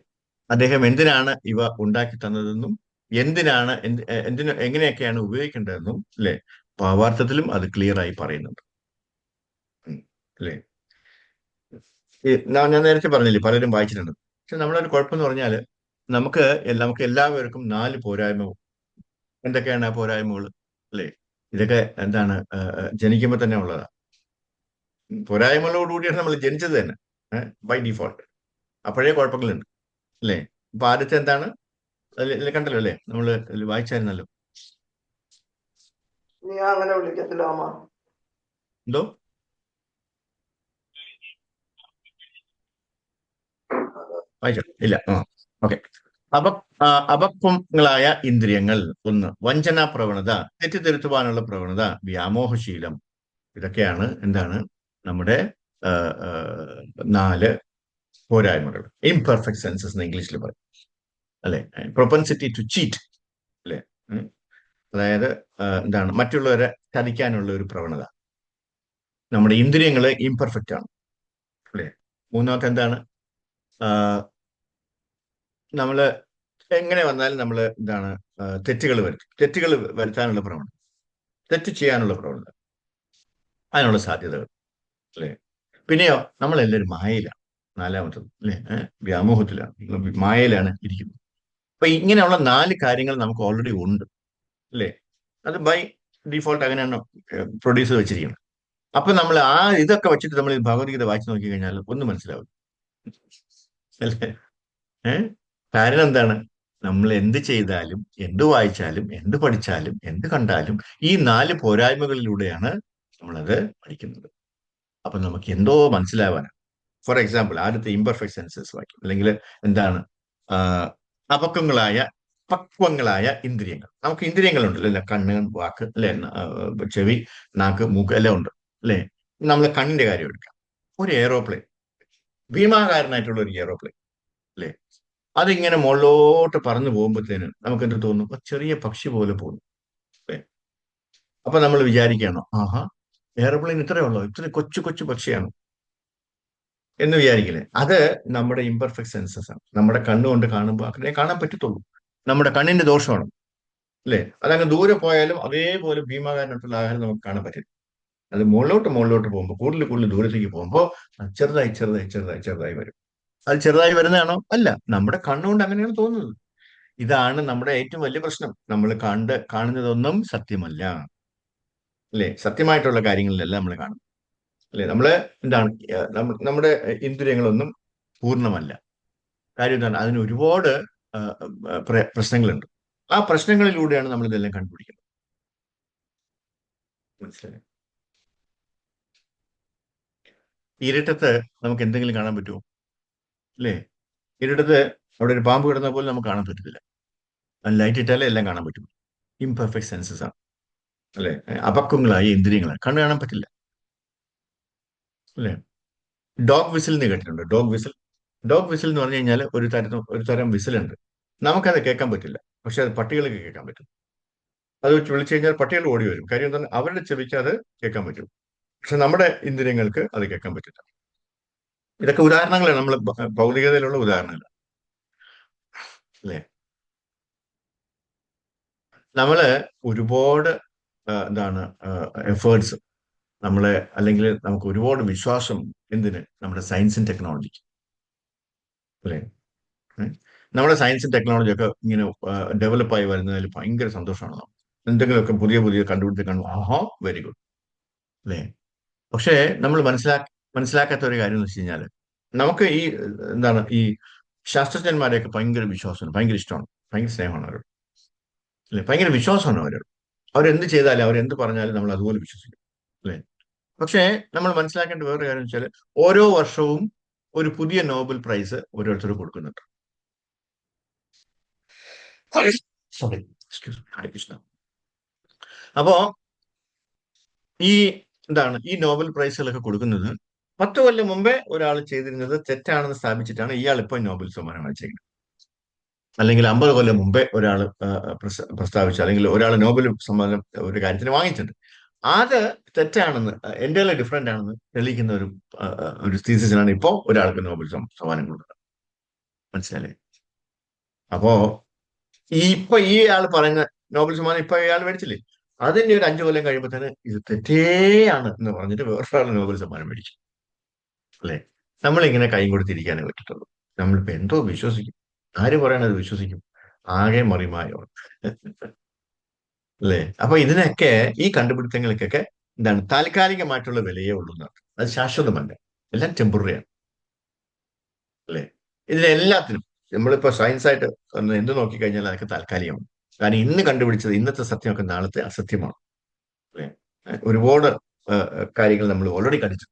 അദ്ദേഹം എന്തിനാണ് ഇവ ഉണ്ടാക്കി തന്നതെന്നും എന്തിനാണ് എങ്ങനെയൊക്കെയാണ് ഉപയോഗിക്കേണ്ടതെന്നും, അല്ലെ, ഭാവാർത്ഥത്തിലും അത് ക്ലിയർ ആയി പറയുന്നുണ്ട്. ഉം. അല്ലെ? ഞാൻ നേരത്തെ പറഞ്ഞില്ലേ, പലരും വായിച്ചിട്ടുണ്ട്. പക്ഷെ നമ്മളൊരു കുഴപ്പമെന്ന് പറഞ്ഞാല് നമുക്ക് എല്ലാവർക്കും 4 പോരായ്മ. എന്തൊക്കെയാണ് ആ പോരായ്മകൾ? അല്ലേ? ഇതൊക്കെ എന്താണ്? ജനിക്കുമ്പോൾ തന്നെ ഉള്ളതാ. പോരായ്മകളോടുകൂടിയാണ് നമ്മൾ ജനിച്ചത് തന്നെ, ബൈ ഡിഫോൾട്ട്. അപ്പോഴേ കുഴപ്പങ്ങളുണ്ട്, അല്ലേ? അപ്പൊ ആദ്യത്തെ എന്താണ്? അതിൽ കണ്ടല്ലോ, അല്ലേ? നമ്മൾ വായിച്ചായിരുന്നല്ലോ. നീ അങ്ങനെ വിളിക്കത്തില്ല അമ്മ. എന്തോ? വായിച്ചോ? ഇല്ല. ഓക്കെ. അപ അപക്വങ്ങളായ ഇന്ദ്രിയങ്ങൾ. ഒന്ന്, വഞ്ചനാ പ്രവണത, തെറ്റിദ്ധരുത്തുവാനുള്ള പ്രവണത, വ്യാമോഹശീലം. ഇതൊക്കെയാണ് എന്താണ്? നമ്മുടെ ആ, ആ, 4 പോരായ്മകൾ. ഇംപെർഫെക്റ്റ് സെൻസസ് എന്ന് ഇംഗ്ലീഷിൽ പറയും, അല്ലെ? പ്രൊപ്പൻസിറ്റി ടു ചീറ്റ്, അല്ലെ? ഉം. അതായത് എന്താണ്? മറ്റുള്ളവരെ ചതിക്കാനുള്ള ഒരു പ്രവണത. നമ്മുടെ ഇന്ദ്രിയങ്ങൾ ഇംപെർഫെക്റ്റ് ആണ്, അല്ലെ? മൂന്നാമത്തെ എന്താണ്? നമ്മൾ എങ്ങനെ വന്നാലും നമ്മൾ എന്താണ്? തെറ്റുകൾ വരുത്താനുള്ള പ്രവണത, തെറ്റ് ചെയ്യാനുള്ള പ്രവണത, അതിനുള്ള സാധ്യതകൾ, അല്ലെ? പിന്നെയോ, നമ്മളെല്ലാവരും മായയിലാണ്. നാലാമത്തത്, അല്ലെ? വ്യാമോഹത്തിലാണ്, മായയിലാണ് ഇരിക്കുന്നത്. അപ്പൊ ഇങ്ങനെയുള്ള 4 കാര്യങ്ങൾ നമുക്ക് ഓൾറെഡി ഉണ്ട്, അല്ലേ? അത് ബൈ ഡിഫോൾട്ട് അങ്ങനെയാണ് പ്രൊഡ്യൂസ് വെച്ചിരിക്കുന്നത്. അപ്പൊ നമ്മൾ ഇതൊക്കെ വെച്ചിട്ട് നമ്മൾ ഈ ഭഗവത്ഗീത വായിച്ചു നോക്കി കഴിഞ്ഞാൽ ഒന്നും മനസ്സിലാവും, അല്ലേ? ഏഹ് കാരണം എന്താണ്? നമ്മൾ എന്ത് ചെയ്താലും, എന്ത് വായിച്ചാലും, എന്ത് പഠിച്ചാലും, എന്ത് കണ്ടാലും ഈ 4 പോരായ്മകളിലൂടെയാണ് നമ്മളത് പഠിക്കുന്നത്. അപ്പൊ നമുക്ക് എന്തോ മനസ്സിലാവാനാണ്. ഫോർ എക്സാമ്പിൾ, ആദ്യത്തെ ഇംപെർഫെക്റ്റ് സെൻസസ് വാക്യം, അല്ലെങ്കിൽ എന്താണ്? ആ, അപക്വങ്ങളായ പക്വങ്ങളായ ഇന്ദ്രിയങ്ങൾ. നമുക്ക് ഇന്ദ്രിയങ്ങളുണ്ടല്ലോ, അല്ലെ? കണ്ണ്, വാക്ക്, അല്ലെ? ചെവി, നാക്ക്, മൂക്ക് എല്ലാം ഉണ്ട്, അല്ലെ? നമ്മൾ കണ്ണിന്റെ കാര്യം എടുക്കാം. ഒരു എയറോപ്ലെയിൻ, ഭീമാകാരനായിട്ടുള്ള ഒരു എയറോപ്ലെയിൻ, അല്ലെ? അതിങ്ങനെ മുകളിലോട്ട് പറന്നു പോകുമ്പോഴത്തേന് നമുക്ക് എന്ത് തോന്നും? ചെറിയ പക്ഷി പോലെ പോകുന്നു, അല്ലെ? അപ്പൊ നമ്മൾ വിചാരിക്കുകയാണോ, ആഹാ, എയർപ്ലെയിൻ ഇത്രയേ ഉള്ളൂ, ഇത്ര കൊച്ചു കൊച്ചു പക്ഷിയാണ് എന്ന് വിചാരിക്കില്ലേ? അത് നമ്മുടെ ഇംപെർഫെക്റ്റ് സെൻസസ് ആണ്. നമ്മുടെ കണ്ണുകൊണ്ട് കാണുമ്പോൾ അങ്ങനെ കാണാൻ പറ്റത്തുള്ളൂ. നമ്മുടെ കണ്ണിന്റെ ദോഷമാണ്, അല്ലേ? അതങ്ങ് ദൂരെ പോയാലും അതേപോലെ ഭീമാകാരനായിട്ടുള്ള ആഹാരം നമുക്ക് കാണാൻ പറ്റില്ല. അത് മുകളിലോട്ട് പോകുമ്പോൾ, കൂടുതൽ കൂടുതൽ ദൂരത്തേക്ക് പോകുമ്പോൾ ചെറുതായി വരും. അത് ചെറുതായി വരുന്നതാണോ? അല്ല, നമ്മുടെ കണ്ണുകൊണ്ട് അങ്ങനെയാണ് തോന്നുന്നത്. ഇതാണ് നമ്മുടെ ഏറ്റവും വലിയ പ്രശ്നം. നമ്മൾ കാണുന്നതൊന്നും സത്യമല്ല, അല്ലേ? സത്യമായിട്ടുള്ള കാര്യങ്ങളിലല്ല നമ്മൾ കാണും, അല്ലേ? നമ്മള് എന്താണ്? നമ്മുടെ ഇന്ദ്രിയങ്ങളൊന്നും പൂർണ്ണമല്ല. കാര്യം എന്താണ്? അതിന് ഒരുപാട് ആ, പ്രശ്നങ്ങളുണ്ട്. ആ പ്രശ്നങ്ങളിലൂടെയാണ് നമ്മൾ ഇതെല്ലാം കണ്ടുപിടിക്കുന്നത്. മനസ്സിലായി? ഇരുട്ടത്ത് നമുക്ക് എന്തെങ്കിലും കാണാൻ പറ്റുമോ? അല്ലേ? ഇരുട്ടത്ത് അവിടെ ഒരു പാമ്പ് കിടന്ന പോലും നമുക്ക് കാണാൻ പറ്റത്തില്ല. ലൈറ്റ് ഇട്ടാലേ എല്ലാം കാണാൻ പറ്റും. ഇംപെർഫെക്റ്റ് സെൻസസ് ആണ്, അല്ലെ? അപക്വങ്ങളായ ഇന്ദ്രിയങ്ങളാണ്, കണ്ണു കാണാൻ പറ്റില്ല, അല്ലെ? ഡോഗ് വിസിൽ എന്ന് കേട്ടിട്ടുണ്ട്? ഡോഗ് വിസിൽ എന്ന് പറഞ്ഞു കഴിഞ്ഞാൽ ഒരു തരം വിസിലുണ്ട്. നമുക്കത് കേൾക്കാൻ പറ്റില്ല, പക്ഷെ അത് പട്ടികൾക്ക് കേൾക്കാൻ പറ്റും. അത് വെച്ച് വിളിച്ചു കഴിഞ്ഞാൽ പട്ടികൾ ഓടി വരും. കാര്യം എന്താണ്? അവരുടെ ചെവിക്ക് അത് കേൾക്കാൻ പറ്റും, പക്ഷെ നമ്മുടെ ഇന്ദ്രിയങ്ങൾക്ക് അത് കേൾക്കാൻ പറ്റില്ല. ഇതൊക്കെ ഉദാഹരണങ്ങളാണ്, നമ്മൾ ഭൗതികതയിലുള്ള ഉദാഹരണങ്ങൾ, അല്ലെ? നമ്മള് ഒരുപാട് എന്താണ് എഫേർട്സ് നമ്മളെ, അല്ലെങ്കിൽ നമുക്ക് ഒരുപാട് വിശ്വാസം എന്തിന്, നമ്മുടെ സയൻസും ടെക്നോളജിക്ക്, അല്ലേ? ഉം. നമ്മുടെ സയൻസും ടെക്നോളജി ഒക്കെ ഇങ്ങനെ ഡെവലപ്പായി വരുന്നതിൽ ഭയങ്കര സന്തോഷമാണ് നമുക്ക്. എന്തെങ്കിലുമൊക്കെ പുതിയ പുതിയ കണ്ടുപിടുത്തം കാണുമ്പോൾ ആഹാ വെരി ഗുഡ്, അല്ലേ? പക്ഷേ നമ്മൾ മനസ്സിലാക്കാത്ത ഒരു കാര്യം എന്ന് വെച്ച് കഴിഞ്ഞാൽ, നമുക്ക് ഈ എന്താണ് ഈ ശാസ്ത്രജ്ഞന്മാരെയൊക്കെ ഭയങ്കര വിശ്വാസമാണ്, ഭയങ്കര ഇഷ്ടമാണ്, ഭയങ്കര സ്നേഹമാണ് അവരോട്, അല്ലെ? ഭയങ്കര വിശ്വാസമാണ് അവരോട്. അവരെന്ത് ചെയ്താലും, അവരെന്ത് പറഞ്ഞാലും നമ്മൾ അതുപോലെ വിശ്വസിക്കും, അല്ലെ? പക്ഷേ നമ്മൾ മനസ്സിലാക്കേണ്ട വേറൊരു കാര്യം വെച്ചാൽ, ഓരോ വർഷവും ഒരു പുതിയ നോബൽ പ്രൈസ് ഓരോരുത്തർ കൊടുക്കുന്നുണ്ട്. സോറി, എക്സ്ക്യൂസ് മീ, ഹരേ കൃഷ്ണ. അപ്പോ ഈ എന്താണ് ഈ നോബൽ പ്രൈസുകളൊക്കെ കൊടുക്കുന്നത്, 10 കൊല്ലം മുമ്പേ ഒരാൾ ചെയ്തിരുന്നത് തെറ്റാണെന്ന് സ്ഥാപിച്ചിട്ടാണ് ഇയാൾ ഇപ്പോൾ നോബൽ സമ്മാനം വാങ്ങിച്ചേക്കുന്നത്. അല്ലെങ്കിൽ 50 കൊല്ലം മുമ്പേ ഒരാൾ പ്രസ്താവിച്ച, അല്ലെങ്കിൽ ഒരാൾ നോബൽ സമ്മാനം ഒരു കാര്യത്തിന് വാങ്ങിച്ചിട്ടുണ്ട്, അത് തെറ്റാണെന്ന്, എൻ്റെ ഡിഫറെന്റ് ആണെന്ന് തെളിയിക്കുന്ന ഒരു തീസിസിനാണ് ഇപ്പോൾ ഒരാൾക്ക് നോബൽ സമ്മാനം കൊടുക്കുന്നത്. മനസ്സിലായില്ലേ? അപ്പോ ഈ ആൾ പറയുന്ന നോബൽ സമ്മാനം ഇപ്പൊ ഇയാൾ മേടിച്ചില്ലേ, അതിന്റെ ഒരു 5 കൊല്ലം കഴിയുമ്പോൾ തന്നെ ഇത് തെറ്റേയാണ് എന്ന് പറഞ്ഞിട്ട് വേറൊരാൾ നോബൽ സമ്മാനം മേടിക്കും, അല്ലെ? നമ്മളിങ്ങനെ കൈ കൊടുത്തിരിക്കാനേ പറ്റത്തുള്ളൂ. നമ്മളിപ്പോ എന്തോ വിശ്വസിക്കും? ആര് പറയണത് വിശ്വസിക്കും? ആകെ മറിമായോ, അല്ലേ? അപ്പൊ ഇതിനൊക്കെ, ഈ കണ്ടുപിടുത്തങ്ങൾക്കൊക്കെ എന്താണ്, താൽക്കാലികമായിട്ടുള്ള വിലയേ ഉള്ളൂ എന്നാണ്. അത് ശാശ്വതമല്ല, എല്ലാം ടെമ്പററിയാണ്, അല്ലേ? ഇതിലെല്ലാത്തിനും നമ്മളിപ്പോ സയൻസ് ആയിട്ട് ഒന്ന് എന്ത് നോക്കിക്കഴിഞ്ഞാൽ അതൊക്കെ താൽക്കാലികമാണ്. കാരണം ഇന്ന് കണ്ടുപിടിച്ചത്, ഇന്നത്തെ സത്യമൊക്കെ നാളത്തെ അസത്യമാണ്, അല്ലേ? ഒരുപാട് കാര്യങ്ങൾ നമ്മൾ ഓൾറെഡി കണ്ടിച്ചു.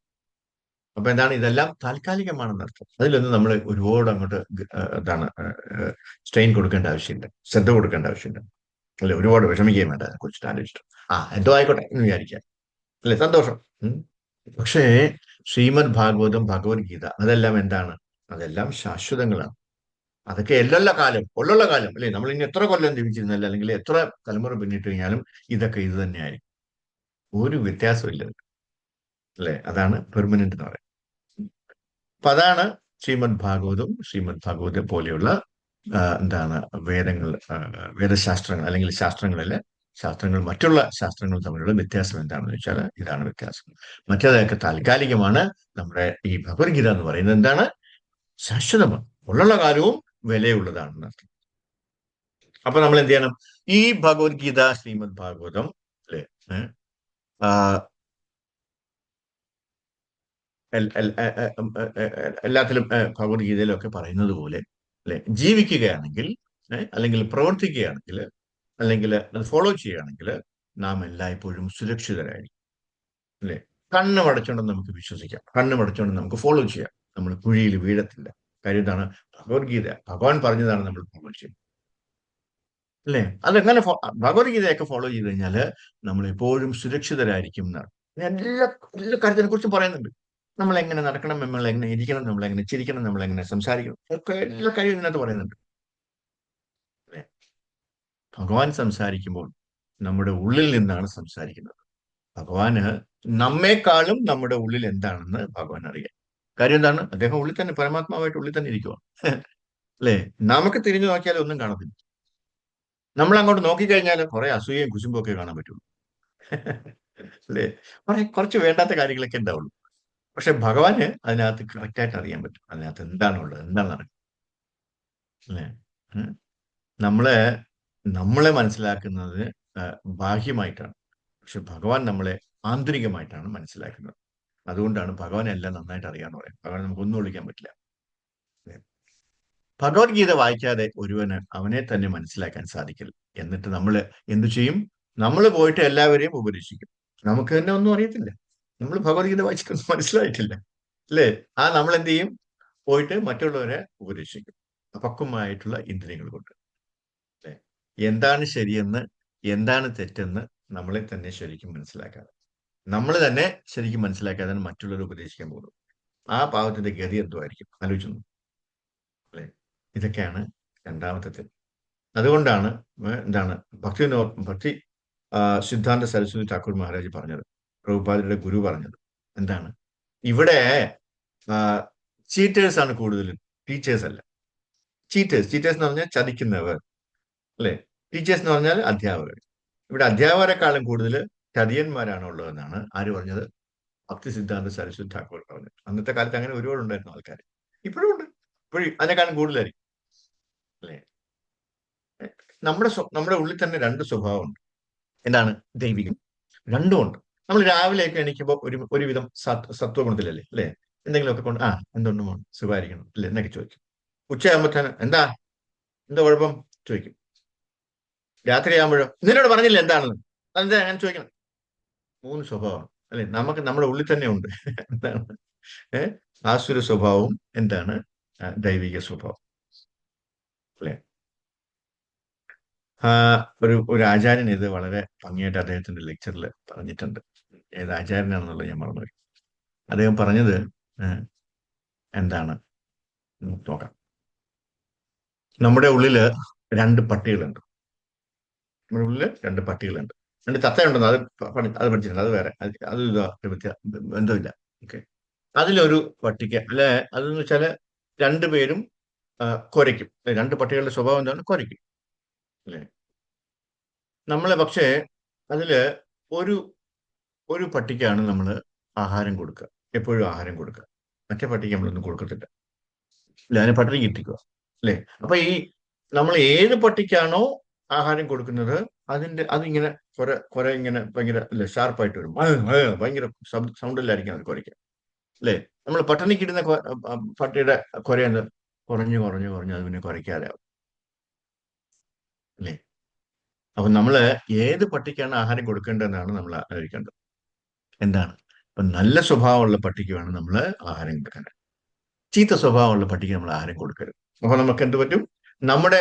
അപ്പൊ എന്താണ്, ഇതെല്ലാം താൽക്കാലികമാണെന്ന് അർത്ഥം. അതിലൊന്നും നമ്മൾ ഒരുപാട് അങ്ങോട്ട് എന്താണ് സ്ട്രെയിൻ കൊടുക്കേണ്ട ആവശ്യമില്ല, ശ്രദ്ധ കൊടുക്കേണ്ട ആവശ്യമില്ല, അല്ലെ? ഒരുപാട് വിഷമിക്കുകയും വേണ്ട അതിനെ കുറിച്ചിട്ട് ആലോചിച്ചിട്ട്. എന്തോ ആയിക്കോട്ടെ എന്ന് വിചാരിക്കാം, അല്ലെ? സന്തോഷം. ഉം. പക്ഷേ ശ്രീമദ് ഭാഗവതം, ഭഗവത്ഗീത, അതെല്ലാം എന്താണ്? അതെല്ലാം ശാശ്വതങ്ങളാണ്. അതൊക്കെ എല്ലുള്ള കാലം, ഉള്ളുള്ള കാലം, അല്ലെ? നമ്മൾ ഇനി എത്ര കൊല്ലം ജീവിച്ചിരുന്നല്ല, അല്ലെങ്കിൽ എത്ര തലമുറ പിന്നിട്ട് കഴിഞ്ഞാലും ഇതൊക്കെ ഇത് തന്നെയായിരിക്കും. ഒരു വ്യത്യാസമില്ല, അല്ലെ? അതാണ് പെർമനന്റ് എന്ന് പറയുന്നത്. അപ്പൊ അതാണ് ശ്രീമദ് ഭാഗവതം, ശ്രീമദ് ഭാഗവതം പോലെയുള്ള എന്താണ് വേദങ്ങൾ, വേദശാസ്ത്രങ്ങൾ, അല്ലെങ്കിൽ ശാസ്ത്രങ്ങളിലെ ശാസ്ത്രങ്ങൾ മറ്റുള്ള ശാസ്ത്രങ്ങൾ തമ്മിലുള്ള വ്യത്യാസം എന്താണെന്ന് വെച്ചാൽ ഇതാണ് വ്യത്യാസം. മറ്റേതൊക്കെ താൽക്കാലികമാണ്. നമ്മുടെ ഈ ഭഗവത്ഗീത എന്ന് പറയുന്നത് എന്താണ്? ശാശ്വതമാണ്, ഉള്ള കാലവും വിലയുള്ളതാണെന്ന് അർത്ഥം. അപ്പൊ നമ്മൾ എന്ത് ചെയ്യണം? ഈ ഭഗവത്ഗീത, ശ്രീമദ് ഭാഗവതം, അല്ലെ? ആ, എല്ലാത്തിലും ഭഗവത്ഗീതയിലും ഒക്കെ പറയുന്നത് പോലെ, അല്ലെ, ജീവിക്കുകയാണെങ്കിൽ, അല്ലെങ്കിൽ പ്രവർത്തിക്കുകയാണെങ്കിൽ, അല്ലെങ്കിൽ അത് ഫോളോ ചെയ്യുകയാണെങ്കിൽ നാം എല്ലായ്പ്പോഴും സുരക്ഷിതരായിരിക്കും, അല്ലെ? കണ്ണും അടച്ചുകൊണ്ട് നമുക്ക് വിശ്വസിക്കാം, കണ്ണും അടച്ചുകൊണ്ട് നമുക്ക് ഫോളോ ചെയ്യാം, നമ്മൾ കുഴിയിൽ വീഴത്തില്ല. കാര്യം എന്താണ്? ഭഗവത്ഗീത ഭഗവാൻ പറഞ്ഞതാണ് നമ്മൾ ഫോളോ ചെയ്യുന്നത്, അല്ലേ? അതെങ്ങനെ ഭഗവത്ഗീതയൊക്കെ ഫോളോ ചെയ്ത് കഴിഞ്ഞാൽ നമ്മൾ എപ്പോഴും സുരക്ഷിതരായിരിക്കും എന്നാണ്. എല്ലാ എല്ലാ കാര്യത്തിനെ കുറിച്ചും പറയുന്നുണ്ട്. നമ്മൾ എങ്ങനെ നടക്കണം, നമ്മൾ എങ്ങനെ ഇരിക്കണം, നമ്മൾ എങ്ങനെ ചിരിക്കണം, നമ്മൾ എങ്ങനെ സംസാരിക്കണം, ഒക്കെ എല്ലാ കാര്യവും ഇതിനകത്ത് പറയുന്നുണ്ട്, അല്ലേ? ഭഗവാൻ സംസാരിക്കുമ്പോൾ നമ്മുടെ ഉള്ളിൽ നിന്നാണ് സംസാരിക്കുന്നത്. ഭഗവാന് നമ്മെക്കാളും നമ്മുടെ ഉള്ളിൽ എന്താണെന്ന് ഭഗവാൻ അറിയാം. കാര്യം എന്താണ്? അദ്ദേഹം ഉള്ളിൽ തന്നെ, പരമാത്മാവായിട്ട് ഉള്ളിൽ തന്നെ ഇരിക്കുവാണ്, അല്ലേ? നമുക്ക് തിരിഞ്ഞു നോക്കിയാൽ ഒന്നും കാണത്തില്ല. നമ്മൾ അങ്ങോട്ട് നോക്കിക്കഴിഞ്ഞാൽ കുറെ അസൂയയും കുശുമ്പും ഒക്കെ കാണാൻ പറ്റുള്ളൂ, അല്ലേ? കുറച്ച് വേണ്ടാത്ത കാര്യങ്ങളൊക്കെ ഉണ്ടാവുള്ളൂ. പക്ഷെ ഭഗവാന് അതിനകത്ത് കറക്റ്റായിട്ട് അറിയാൻ പറ്റും, അതിനകത്ത് എന്താണുള്ളത്, എന്താണ് നടക്കുന്നത്, അല്ലേ? ഉം. നമ്മളെ നമ്മളെ മനസ്സിലാക്കുന്നത് ബാഹ്യമായിട്ടാണ്. പക്ഷെ ഭഗവാൻ നമ്മളെ ആന്തരികമായിട്ടാണ് മനസ്സിലാക്കുന്നത്. അതുകൊണ്ടാണ് ഭഗവാനെ എല്ലാം നന്നായിട്ട് അറിയാന്ന് പറയുന്നത്. ഭഗവാൻ നമുക്കൊന്നും ഒളിക്കാൻ പറ്റില്ല, അല്ലേ? ഭഗവത്ഗീത വായിക്കാതെ ഒരുവന് അവനെ തന്നെ മനസ്സിലാക്കാൻ സാധിക്കില്ല. എന്നിട്ട് നമ്മൾ എന്തു ചെയ്യും? നമ്മൾ പോയിട്ട് എല്ലാവരെയും ഉപദേശിക്കും. നമുക്ക് തന്നെ ഒന്നും അറിയത്തില്ല, നമ്മൾ ഭഗവത്ഗീത വായിച്ചിട്ടൊന്നും മനസ്സിലായിട്ടില്ല, അല്ലേ? നമ്മൾ എന്ത് ചെയ്യും? പോയിട്ട് മറ്റുള്ളവരെ ഉപദേശിക്കും, അപക്വമായിട്ടുള്ള ഇന്ദ്രിയങ്ങൾ കൊണ്ട്, അല്ലേ? എന്താണ് ശരിയെന്ന്, എന്താണ് തെറ്റെന്ന് നമ്മളെ തന്നെ ശരിക്കും മനസ്സിലാക്കാതെ, നമ്മൾ തന്നെ ശരിക്കും മനസ്സിലാക്കാതെ മറ്റുള്ളവരെ ഉപദേശിക്കാൻ പോകുന്നത്, ആ പാവത്തിന്റെ ഗതി എന്തുമായിരിക്കും ആലോചിച്ചു, അല്ലേ? ഇതൊക്കെയാണ് രണ്ടാമത്തെ തെറ്റ്. അതുകൊണ്ടാണ് എന്താണ് ഭക്തി സിദ്ധാന്ത സരസ്വതി ഠാക്കൂർ മഹാരാജ് പറഞ്ഞത്, പ്രഭുപാദരുടെ ഗുരു പറഞ്ഞത് എന്താണ്? ഇവിടെ ചീറ്റേഴ്സ് ആണ് കൂടുതലും, ടീച്ചേഴ്സ് അല്ല. ചീറ്റേഴ്സ് എന്ന് പറഞ്ഞാൽ ചതിക്കുന്നവർ, അല്ലെ? ടീച്ചേഴ്സ് എന്ന് പറഞ്ഞാൽ അധ്യാപകർ. ഇവിടെ അധ്യാപകരെക്കാളും കൂടുതൽ ചതിയന്മാരാണ് ഉള്ളതെന്നാണ് ആര് പറഞ്ഞത്? ഭക്തി സിദ്ധാന്ത സരസ്വതി ഠാക്കൂർ പറഞ്ഞത്. അന്നത്തെ കാലത്ത് അങ്ങനെ ഒരുപാട് ഉണ്ടായിരുന്നു ആൾക്കാർ. ഇപ്പോഴും ഉണ്ട്. ഇപ്പോഴും അതിനെക്കാളും കൂടുതലായിരിക്കും, അല്ലേ? നമ്മുടെ ഉള്ളിൽ തന്നെ രണ്ട് സ്വഭാവമുണ്ട്. എന്താണ്? ദൈവികം. രണ്ടും ഉണ്ട്. നമ്മൾ രാവിലെയൊക്കെ എണീക്കുമ്പോൾ ഒരുവിധം സത്വഗുണത്തിലല്ലേ, അല്ലേ? എന്തെങ്കിലുമൊക്കെ കൊണ്ട് എന്തുകൊണ്ട് സുഖമായിരിക്കണം അല്ലേ എന്നൊക്കെ ചോദിക്കും. ഉച്ചയാകുമ്പോഴത്തേന് എന്താ കുഴപ്പം ചോദിക്കും. രാത്രിയാകുമ്പോഴോ നിന്നോട് പറഞ്ഞില്ല എന്താണെന്ന്, അതെന്താ അങ്ങനെ ചോദിക്കണം. മൂന്ന് സ്വഭാവമാണ്, അല്ലെ? നമുക്ക് നമ്മുടെ ഉള്ളിൽ തന്നെ ഉണ്ട്. എന്താണ്? ആസുര സ്വഭാവവും എന്താണ് ദൈവിക സ്വഭാവം, അല്ലെ? ആ ഒരു ആചാര്യൻ ഇത് വളരെ ഭംഗിയായിട്ട് അദ്ദേഹത്തിന്റെ ലെക്ചറിൽ പറഞ്ഞിട്ടുണ്ട്. ഏത് ആചാര്യനാണെന്നുള്ളത് ഞാൻ മറന്നുപോയി. അദ്ദേഹം പറഞ്ഞത് എന്താണ് നോക്കാം. നമ്മുടെ ഉള്ളില് രണ്ട് പട്ടികളുണ്ട്. നമ്മുടെ ഉള്ളില് രണ്ട് പട്ടികളുണ്ട്. രണ്ട് തത്തയുണ്ടെന്ന് അത് പഠിച്ചിട്ടുണ്ട്. അത് വേറെ, അത് ബന്ധമില്ല. ഓക്കെ. അതിലൊരു പട്ടിക്ക് അല്ലെ, അതെന്ന് വെച്ചാല് രണ്ടുപേരും കുരയ്ക്കും. രണ്ട് പട്ടികളുടെ സ്വഭാവം എന്താണ്? കുരയ്ക്കും, അല്ലെ? നമ്മളെ പക്ഷേ അതില് ഒരു ഒരു പട്ടിക്കാണ് നമ്മൾ ആഹാരം കൊടുക്കുക, എപ്പോഴും ആഹാരം കൊടുക്കുക. മറ്റേ പട്ടിക്ക് നമ്മളൊന്നും കൊടുക്കത്തില്ല, അല്ലെ? അതിനെ പട്ടിണി കിട്ടിക്കുക, അല്ലെ? അപ്പൊ നമ്മൾ ഏത് പട്ടിക്കാണോ ആഹാരം കൊടുക്കുന്നത്, അതിങ്ങനെ കുറെ ഇങ്ങനെ ഭയങ്കര അല്ലെ ഷാർപ്പായിട്ട് വരും. ഭയങ്കര സൗണ്ടിലായിരിക്കും അത് കുരയ്ക്കുക, അല്ലെ? നമ്മൾ പട്ടിണിക്കിടുന്ന പട്ടിയുടെ കുരയെന്ന് കുറഞ്ഞു കുറഞ്ഞു കുറഞ്ഞു അത് പിന്നെ കുരയ്ക്കാതെ ആവും, അല്ലെ? അപ്പൊ നമ്മള് ഏത് പട്ടിക്കാണ് ആഹാരം കൊടുക്കേണ്ടതെന്നാണ് നമ്മൾ ആലോചിക്കേണ്ടത്. എന്താണ്? ഇപ്പൊ നല്ല സ്വഭാവമുള്ള പട്ടിക്ക് വേണം നമ്മൾ ആഹാരം കൊടുക്കാൻ. ചീത്ത സ്വഭാവമുള്ള പട്ടിക്ക് നമ്മൾ ആഹാരം കൊടുക്കരുത്. അപ്പൊ നമുക്ക് എന്ത് പറ്റും? നമ്മുടെ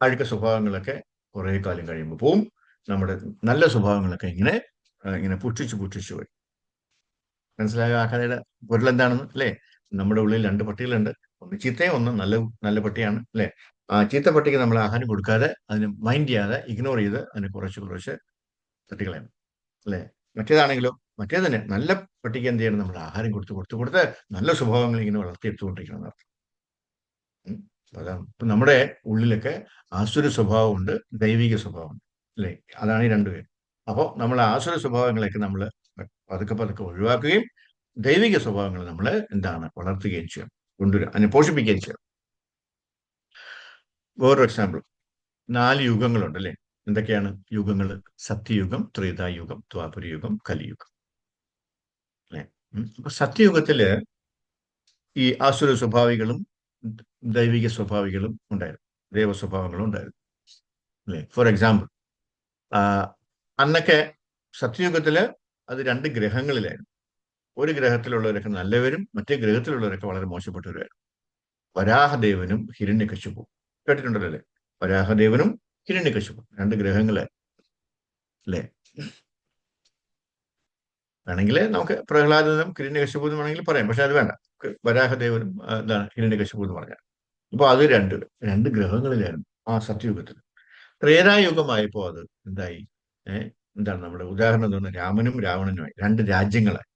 അഴുക്ക സ്വഭാവങ്ങളൊക്കെ കുറെ കാലം കഴിയുമ്പോൾ പോവും. നമ്മുടെ നല്ല സ്വഭാവങ്ങളൊക്കെ ഇങ്ങനെ പുച്ഛിച്ച് പുച്ഛിച്ച് വരും. മനസ്സിലായോ ആ കഥയുടെ പൊരുൾ എന്താണെന്ന്, അല്ലേ? നമ്മുടെ ഉള്ളിൽ രണ്ട് പട്ടികളുണ്ട്. ഒന്ന് ചീത്തയും ഒന്ന് നല്ല പട്ടിയാണ്, അല്ലേ? ആ ചീത്ത പട്ടിക്ക് നമ്മൾ ആഹാരം കൊടുക്കാതെ, അതിന് മൈൻഡ് ചെയ്യാതെ, ഇഗ്നോർ ചെയ്ത് അതിനെ കുറച്ച് കുറച്ച് തട്ടികളയണം, അല്ലേ? മറ്റേതാണെങ്കിലോ, മറ്റേത് തന്നെ നല്ല പട്ടിക്ക് എന്ത് ചെയ്യണം? നമ്മൾ ആഹാരം കൊടുത്ത് കൊടുത്ത് കൊടുത്ത് നല്ല സ്വഭാവങ്ങൾ ഇങ്ങനെ വളർത്തിയെടുത്തുകൊണ്ടിരിക്കണം എന്നർത്ഥം. അതാണ് ഇപ്പൊ നമ്മുടെ ഉള്ളിലൊക്കെ ആസുര സ്വഭാവമുണ്ട്, ദൈവിക സ്വഭാവമുണ്ട്, അല്ലേ? അതാണ് ഈ രണ്ടുപേരും. അപ്പോൾ നമ്മൾ ആസുര സ്വഭാവങ്ങളൊക്കെ നമ്മൾ പതുക്കെ പതുക്കെ ഒഴിവാക്കുകയും ദൈവിക സ്വഭാവങ്ങൾ നമ്മൾ എന്താണ് വളർത്തുകയും ചെയ്യണം, കൊണ്ടുവരിക, അതിനെ പോഷിപ്പിക്കുകയും ചെയ്യണം. വേറൊരു എക്സാമ്പിൾ, 4 യുഗങ്ങളുണ്ട്, അല്ലേ? എന്തൊക്കെയാണ് യുഗങ്ങൾ? സത്യയുഗം, ത്രേതായുഗം, ദ്വാപരയുഗം, കലിയുഗം, അല്ലെ? അപ്പൊ സത്യയുഗത്തില് ഈ ആസുര സ്വഭാവികളും ദൈവിക സ്വഭാവികളും ഉണ്ടായിരുന്നു, ദൈവ സ്വഭാവങ്ങളും ഉണ്ടായിരുന്നു, അല്ലെ? ഫോർ എക്സാമ്പിൾ, അന്നൊക്കെ സത്യയുഗത്തില് അത് രണ്ട് ഗ്രഹങ്ങളിലായിരുന്നു. ഒരു ഗ്രഹത്തിലുള്ളവരൊക്കെ നല്ലവരും മറ്റേ ഗ്രഹത്തിലുള്ളവരൊക്കെ വളരെ മോശപ്പെട്ടവരുമായിരുന്നു. വരാഹദേവനും ഹിരണ്യകശിപുവും കേട്ടിട്ടുണ്ടല്ലോ, അല്ലേ? വരാഹദേവനും ഹിരണ്യകശിപുവും രണ്ട് ഗ്രഹങ്ങളെ, അല്ലേ? വേണമെങ്കിൽ നമുക്ക് പ്രഹ്ലാദനും ഹിരണ്യകശിപു എന്ന് വേണമെങ്കിൽ പറയാം, പക്ഷെ അത് വേണ്ട. വരാഹദേവനും എന്താണ് ഹിരണ്യകശിപു എന്ന് പറഞ്ഞാൽ. അപ്പൊ അത് രണ്ട് ഗ്രഹങ്ങളിലായിരുന്നു ആ സത്യയുഗത്തിൽ. ത്രേതായുഗമായപ്പോ അത് എന്തായി? എന്താണ് നമ്മുടെ ഉദാഹരണം എന്ന് പറഞ്ഞാൽ രാമനും രാവണനുമായി രണ്ട് രാജ്യങ്ങളായി.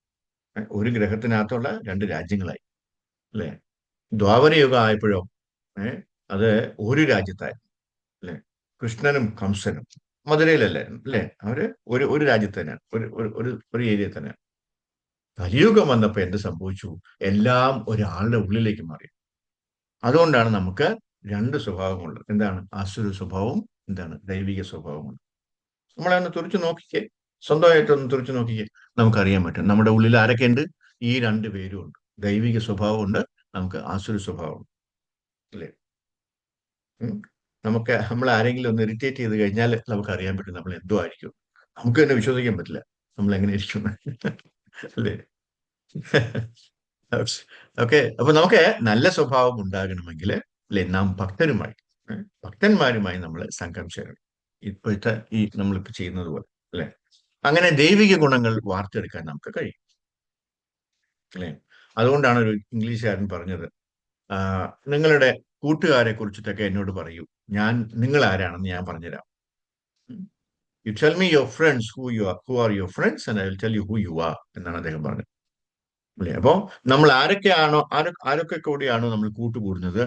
ഒരു ഗ്രഹത്തിനകത്തുള്ള രണ്ട് രാജ്യങ്ങളായി, അല്ലെ? ദ്വാപരയുഗം ആയപ്പോഴോ അത് ഒരു രാജ്യത്തായിരുന്നു, അല്ലെ? കൃഷ്ണനും കംസനും മധുരയിലല്ലായിരുന്നു, അല്ലെ? അവര് ഒരു രാജ്യത്ത് തന്നെയാണ്, ഒരു ഏരിയ തന്നെയാണ്. കലിയുഗം വന്നപ്പോ എന്ത് സംഭവിച്ചു? എല്ലാം ഒരാളുടെ ഉള്ളിലേക്ക് മാറി. അതുകൊണ്ടാണ് നമുക്ക് രണ്ട് സ്വഭാവമുള്ളത്. എന്താണ്? ആസുര സ്വഭാവവും എന്താണ് ദൈവിക സ്വഭാവവും. നമ്മളതൊന്ന് തുറിച്ചു നോക്കിക്കേ, സ്വന്തമായിട്ടൊന്ന് തുറിച്ചു നോക്കിക്കേ, നമുക്കറിയാൻ പറ്റും നമ്മുടെ ഉള്ളിൽ ആരൊക്കെയുണ്ട്. ഈ രണ്ട് പേരും ഉണ്ട്. ദൈവിക സ്വഭാവമുണ്ട്, നമുക്ക് ആസുര സ്വഭാവമുണ്ട്, അല്ലേ? നമ്മൾ ആരെങ്കിലും ഒന്ന് ഇറിറ്റേറ്റ് ചെയ്ത് കഴിഞ്ഞാൽ നമുക്ക് അറിയാൻ പറ്റും നമ്മൾ എന്തോ ആയിരിക്കും. നമുക്ക് തന്നെ വിശ്വസിക്കാൻ പറ്റില്ല നമ്മൾ എങ്ങനെ ഇരിക്കും, അല്ലേ? ഓക്കെ. അപ്പൊ നമുക്ക് നല്ല സ്വഭാവം ഉണ്ടാകണമെങ്കിൽ, അല്ലെ, നാം ഭക്തന്മാരുമായി നമ്മൾ സംഘം ചേരണം. ഇപ്പോഴത്തെ നമ്മളിപ്പോ ചെയ്യുന്നത് പോലെ, അല്ലെ? അങ്ങനെ ദൈവിക ഗുണങ്ങൾ വാർത്തെടുക്കാൻ നമുക്ക് കഴിയും, അല്ലെ? അതുകൊണ്ടാണ് ഒരു ഇംഗ്ലീഷുകാരൻ പറഞ്ഞത്, നിങ്ങളുടെ കൂട്ടുകാരെ കുറിച്ചിട്ടൊക്കെ എന്നോട് പറയൂ, നിങ്ങൾ ആരാണെന്ന് ഞാൻ പറഞ്ഞുതരാം. You tell me your friends who are your friends and I will tell you who you are എന്നാണ് അദ്ദേഹം പറഞ്ഞത്, അല്ലേ? അപ്പൊ നമ്മൾ ആരൊക്കെ കൂടിയാണോ നമ്മൾ കൂട്ടുകൂടുന്നത്,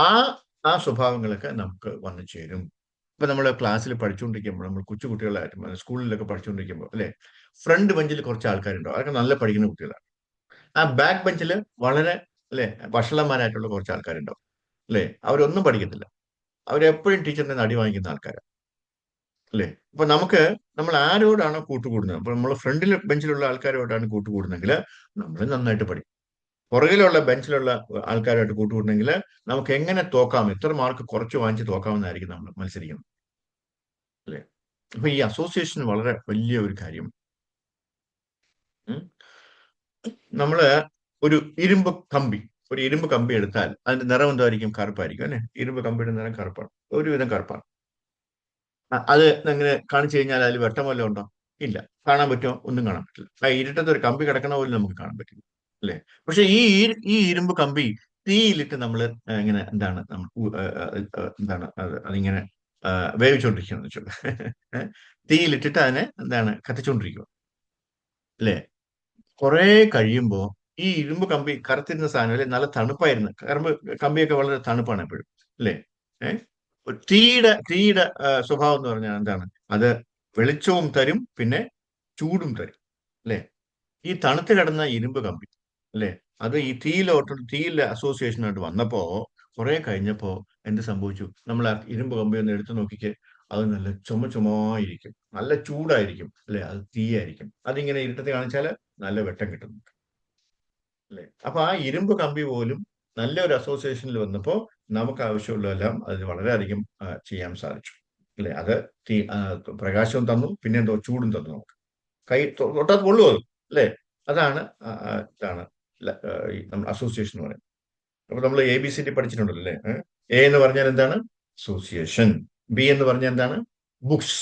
ആ ആ സ്വഭാവങ്ങളൊക്കെ നമുക്ക് വന്നു ചേരും. ഇപ്പൊ നമ്മൾ ക്ലാസ്സിൽ പഠിച്ചുകൊണ്ടിരിക്കുമ്പോൾ, നമ്മൾ കൊച്ചു കുട്ടികളായിട്ട് സ്കൂളിലൊക്കെ പഠിച്ചുകൊണ്ടിരിക്കുമ്പോൾ അല്ലെ, ഫ്രണ്ട് ബെഞ്ചിൽ കുറച്ച് ആൾക്കാരുണ്ടോ, അതൊക്കെ നല്ല പഠിക്കുന്ന കുട്ടികളാണ്. ആ ബാക്ക് ബെഞ്ചിൽ വളരെ അല്ലെ വഷളന്മാരായിട്ടുള്ള കുറച്ച് ആൾക്കാരുണ്ടാവും അല്ലെ, അവരൊന്നും പഠിക്കത്തില്ല. അവരെപ്പോഴും ടീച്ചറിന്റെ അടി വാങ്ങിക്കുന്ന ആൾക്കാരാണ് അല്ലെ. അപ്പൊ നമ്മൾ ആരോടാണോ കൂട്ടുകൂടുന്നത്, അപ്പൊ നമ്മൾ ഫ്രണ്ടിൽ ബെഞ്ചിലുള്ള ആൾക്കാരോടാണ് കൂട്ടുകൂടുന്നെങ്കിൽ നമ്മൾ നന്നായിട്ട് പഠിക്കും. പുറകിലുള്ള ബെഞ്ചിലുള്ള ആൾക്കാരുമായിട്ട് കൂട്ടുകൂടണമെങ്കിൽ നമുക്ക് എങ്ങനെ തോക്കാം, എത്ര മാർക്ക് കുറച്ച് വാങ്ങിച്ച് തോക്കാമെന്നായിരിക്കും നമ്മൾ മത്സരിക്കുന്നത് അല്ലെ. അപ്പൊ ഈ അസോസിയേഷൻ വളരെ വലിയ ഒരു കാര്യം. നമ്മള് ഒരു ഇരുമ്പ് കമ്പി ഒരു ഇരുമ്പ് കമ്പി എടുത്താൽ അതിന്റെ നിറം എന്തായിരിക്കും? കറുപ്പായിരിക്കും അല്ലെ. ഇരുമ്പ് കമ്പിയുടെ നിറം കറുപ്പാണ്, ഒരുവിധം കറുപ്പാണ്. അത് എങ്ങനെ കാണിച്ചു കഴിഞ്ഞാൽ അതിൽ വെട്ടം വല്ലതും ഉണ്ടോ? ഇല്ല. കാണാൻ പറ്റുമോ? ഒന്നും കാണാൻ പറ്റില്ല. ആ ഇരുട്ടത്ത് ഒരു കമ്പി കിടക്കണ പോലും നമുക്ക് കാണാൻ പറ്റില്ല അല്ലെ. പക്ഷെ ഈ ഇരുമ്പ് കമ്പി തീയിലിട്ട് നമ്മൾ ഇങ്ങനെ എന്താണ് നമ്മൾ എന്താണ് അതിങ്ങനെ വേവിച്ചുകൊണ്ടിരിക്കുകയെന്ന് വെച്ചോളൂ. തീയിലിട്ടിട്ട് അതിനെ എന്താണ് കത്തിച്ചുകൊണ്ടിരിക്കുക അല്ലെ. കുറെ കഴിയുമ്പോ ഈ ഇരുമ്പ് കമ്പി കറുത്തിരുന്ന സാധനം അല്ലെ, നല്ല തണുപ്പായിരുന്നു. കറുമ്പ് കമ്പിയൊക്കെ വളരെ തണുപ്പാണ് എപ്പോഴും അല്ലെ. ഏഹ് തീയുടെ സ്വഭാവം എന്ന് പറഞ്ഞാൽ എന്താണ്? അത് വെളിച്ചവും തരും, പിന്നെ ചൂടും തരും അല്ലെ. ഈ തണുത്ത് കിടന്ന ഇരുമ്പ് കമ്പി അല്ലെ, അത് ഈ തീയിലെ അസോസിയേഷനായിട്ട് വന്നപ്പോ കുറെ കഴിഞ്ഞപ്പോ എന്ത് സംഭവിച്ചു? നമ്മൾ ആ ഇരുമ്പ് കമ്പി ഒന്ന് എടുത്തു നോക്കിക്ക്, അത് നല്ല ചുമചുമായിരിക്കും, നല്ല ചൂടായിരിക്കും അല്ലെ, അത് തീയായിരിക്കും. അതിങ്ങനെ ഇരുട്ടത്ത് കാണിച്ചാൽ നല്ല വെട്ടം കിട്ടും അല്ലെ. അപ്പൊ ആ ഇരുമ്പ് കമ്പി പോലും നല്ലൊരു അസോസിയേഷനിൽ വന്നപ്പോ നമുക്ക് ആവശ്യമുള്ളതെല്ലാം അതിന് വളരെയധികം ചെയ്യാൻ സാധിച്ചു അല്ലെ. അത് പ്രകാശവും തന്നു, പിന്നെ എന്തോ ചൂടും തന്നു. നമുക്ക് കൈ തൊട്ടാൽ കൊള്ളുമോ അല്ലെ. അതാണ് ഇതാണ് നമ്മൾ അസോസിയേഷൻ എന്ന് പറയുന്നത്. അപ്പൊ നമ്മൾ ABCD പഠിച്ചിട്ടുണ്ടല്ലോ അല്ലെ. എ എന്ന് പറഞ്ഞാൽ എന്താണ്? അസോസിയേഷൻ. ബി എന്ന് പറഞ്ഞാൽ എന്താണ്? ബുക്സ്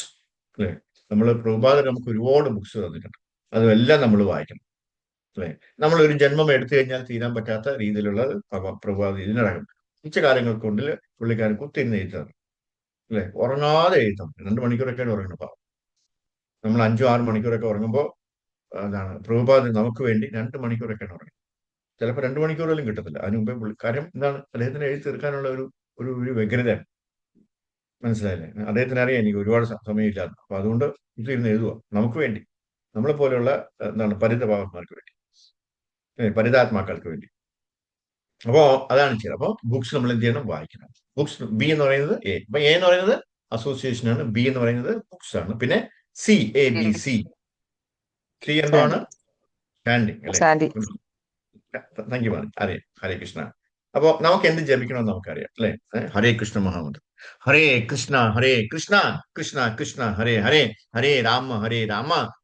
അല്ലെ. നമ്മൾ പ്രഭാതം നമുക്ക് ഒരുപാട് ബുക്സ് തന്നിട്ടുണ്ട്, അതെല്ലാം നമ്മൾ വായിക്കണം അല്ലെ. നമ്മളൊരു ജന്മം എടുത്തു കഴിഞ്ഞാൽ തീരാൻ പറ്റാത്ത രീതിയിലുള്ള പ്രഭാത ഇതിനടക്കം കുറച്ച് കാലങ്ങൾ കൊണ്ട് പുള്ളിക്കാരൻ കുത്തിരുന്ന് എഴുതാണ് അല്ലെ. ഉറങ്ങാതെ എഴുതാം. 2 മണിക്കൂറൊക്കെയാണ് ഉറങ്ങുന്നത്. പാവം. നമ്മൾ 5-6 മണിക്കൂറൊക്കെ ഉറങ്ങുമ്പോൾ അതാണ് പ്രഭുപാദ് നമുക്ക് വേണ്ടി 2 മണിക്കൂറൊക്കെയാണ് ഉറങ്ങുന്നത്. ചിലപ്പോൾ 2 മണിക്കൂർ പോലും കിട്ടത്തില്ല. അതിന് മുമ്പേ കാര്യം എന്താണ്? അദ്ദേഹത്തിന് എഴുതി തീർക്കാനുള്ള ഒരു ഒരു ഒരു വ്യഗ്രതയാണ്. മനസ്സിലായില്ലേ? അദ്ദേഹത്തിന് അറിയാം എനിക്ക് ഒരുപാട് സമയമില്ലാന്ന്. അപ്പൊ അതുകൊണ്ട് കുത്തിയിരുന്ന് എഴുതുക നമുക്ക് വേണ്ടി, നമ്മളെ പോലെയുള്ള എന്താണ് പരിതപാവന്മാർക്ക് വേണ്ടി, പരിതാത്മാക്കൾക്ക് വേണ്ടി. അപ്പോ അതാണ് ചെയ്യുന്നത്. അപ്പൊ ബുക്സ് നമ്മൾ എന്ത് ചെയ്യണം? വായിക്കണം. ബുക്സ്. ബി എന്ന് പറയുന്നത് എ. അപ്പൊ എ എന്ന് പറയുന്നത് അസോസിയേഷൻ ആണ്, ബി എന്ന് പറയുന്നത് ബുക്സ് ആണ്, പിന്നെ ABC. സി എന്താണ്? ശാന്തി. സ്റ്റാൻഡിങ് അല്ലെ. ശാന്തി. Thank you. അറിയാം. ഹരേ കൃഷ്ണ. അപ്പൊ നമുക്ക് എന്ത് ജപിക്കണമെന്ന് നമുക്കറിയാം അല്ലെ. ഹരേ കൃഷ്ണ മഹാമന്ത്രം. ഹരേ കൃഷ്ണ ഹരേ കൃഷ്ണ കൃഷ്ണ കൃഷ്ണ ഹരേ ഹരേ, ഹരേ രാമ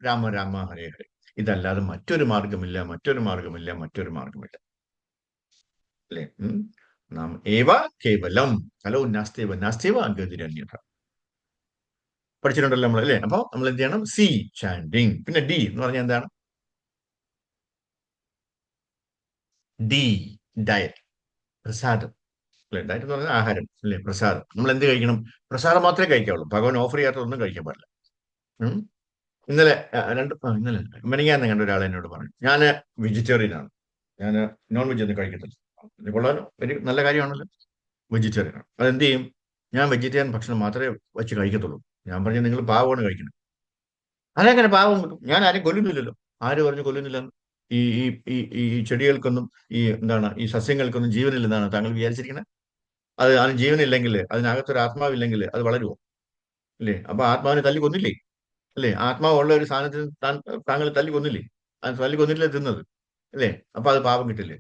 രാമ രാമ ഹരേ ഹരേ. ഇതല്ലാതെ മറ്റൊരു മാർഗമില്ല, മറ്റൊരു മാർഗമില്ല, മറ്റൊരു മാർഗമില്ല അല്ലെ. നാം ഏവ കേവലം കലോ നാസ്തേവ നാസ്തേവ ഗതിരന്യത പഠിച്ചിട്ടുണ്ടല്ലോ നമ്മൾ അല്ലെ. അപ്പൊ നമ്മൾ എന്ത് ചെയ്യണം? C chanting. പിന്നെ ഡി എന്ന് പറഞ്ഞാൽ എന്താണ്? ഡി ഡയറ്റ്, പ്രസാദം അല്ലെ. ഡയറ്റ് എന്ന് പറഞ്ഞാൽ ആഹാരം അല്ലെ, പ്രസാദം. നമ്മൾ എന്ത് കഴിക്കണം? പ്രസാദം മാത്രമേ കഴിക്കാവുള്ളൂ. ഭഗവാൻ ഓഫർ ചെയ്യാത്തതൊന്നും കഴിക്കാൻ പാടില്ല. ഉം. ഇന്നലെ ഇന്നലെ മെനങ്ങാന്ന് കണ്ട ഒരാൾ എന്നോട് പറഞ്ഞു, ഞാൻ വെജിറ്റേറിയൻ ആണ്, ഞാൻ നോൺ വെജ് ഒന്നും കഴിക്കത്തില്ല. ഇത് കൊള്ളാലോ, ഒരു നല്ല കാര്യമാണല്ലോ. വെജിറ്റേറിയൻ ആണ്, അതെന്ത് ചെയ്യും? ഞാൻ വെജിറ്റേറിയൻ ഭക്ഷണം മാത്രമേ വെച്ച് കഴിക്കത്തുള്ളൂ. ഞാൻ പറഞ്ഞു, നിങ്ങൾ പാവമാണ് കഴിക്കുന്നത്. അതെങ്ങനെ പാവം കിട്ടും? ഞാൻ ആരും കൊല്ലുന്നില്ലല്ലോ. ആര് പറഞ്ഞു കൊല്ലുന്നില്ലെന്ന്? ഈ ഈ ഈ ഈ ചെടികൾക്കൊന്നും, ഈ എന്താണ്, ഈ സസ്യങ്ങൾക്കൊന്നും ജീവനില്ലെന്നാണ് താങ്കൾ വിചാരിച്ചിരിക്കുന്നത്? അതിന് ജീവനില്ലെങ്കിൽ, അതിനകത്തൊരു ആത്മാവില്ലെങ്കിൽ അത് വളരുമോ? അല്ലേ? അപ്പൊ ആത്മാവിനെ തല്ലി കൊന്നില്ലേ അല്ലേ? ആത്മാവുള്ള ഒരു സാധനത്തിന് താങ്കൾ തല്ലി കൊന്നില്ലേ? അത് തല്ലി കൊന്നിട്ടില്ലേ തിന്നത് അല്ലേ? അപ്പൊ അത് പാപം കിട്ടില്ലേ?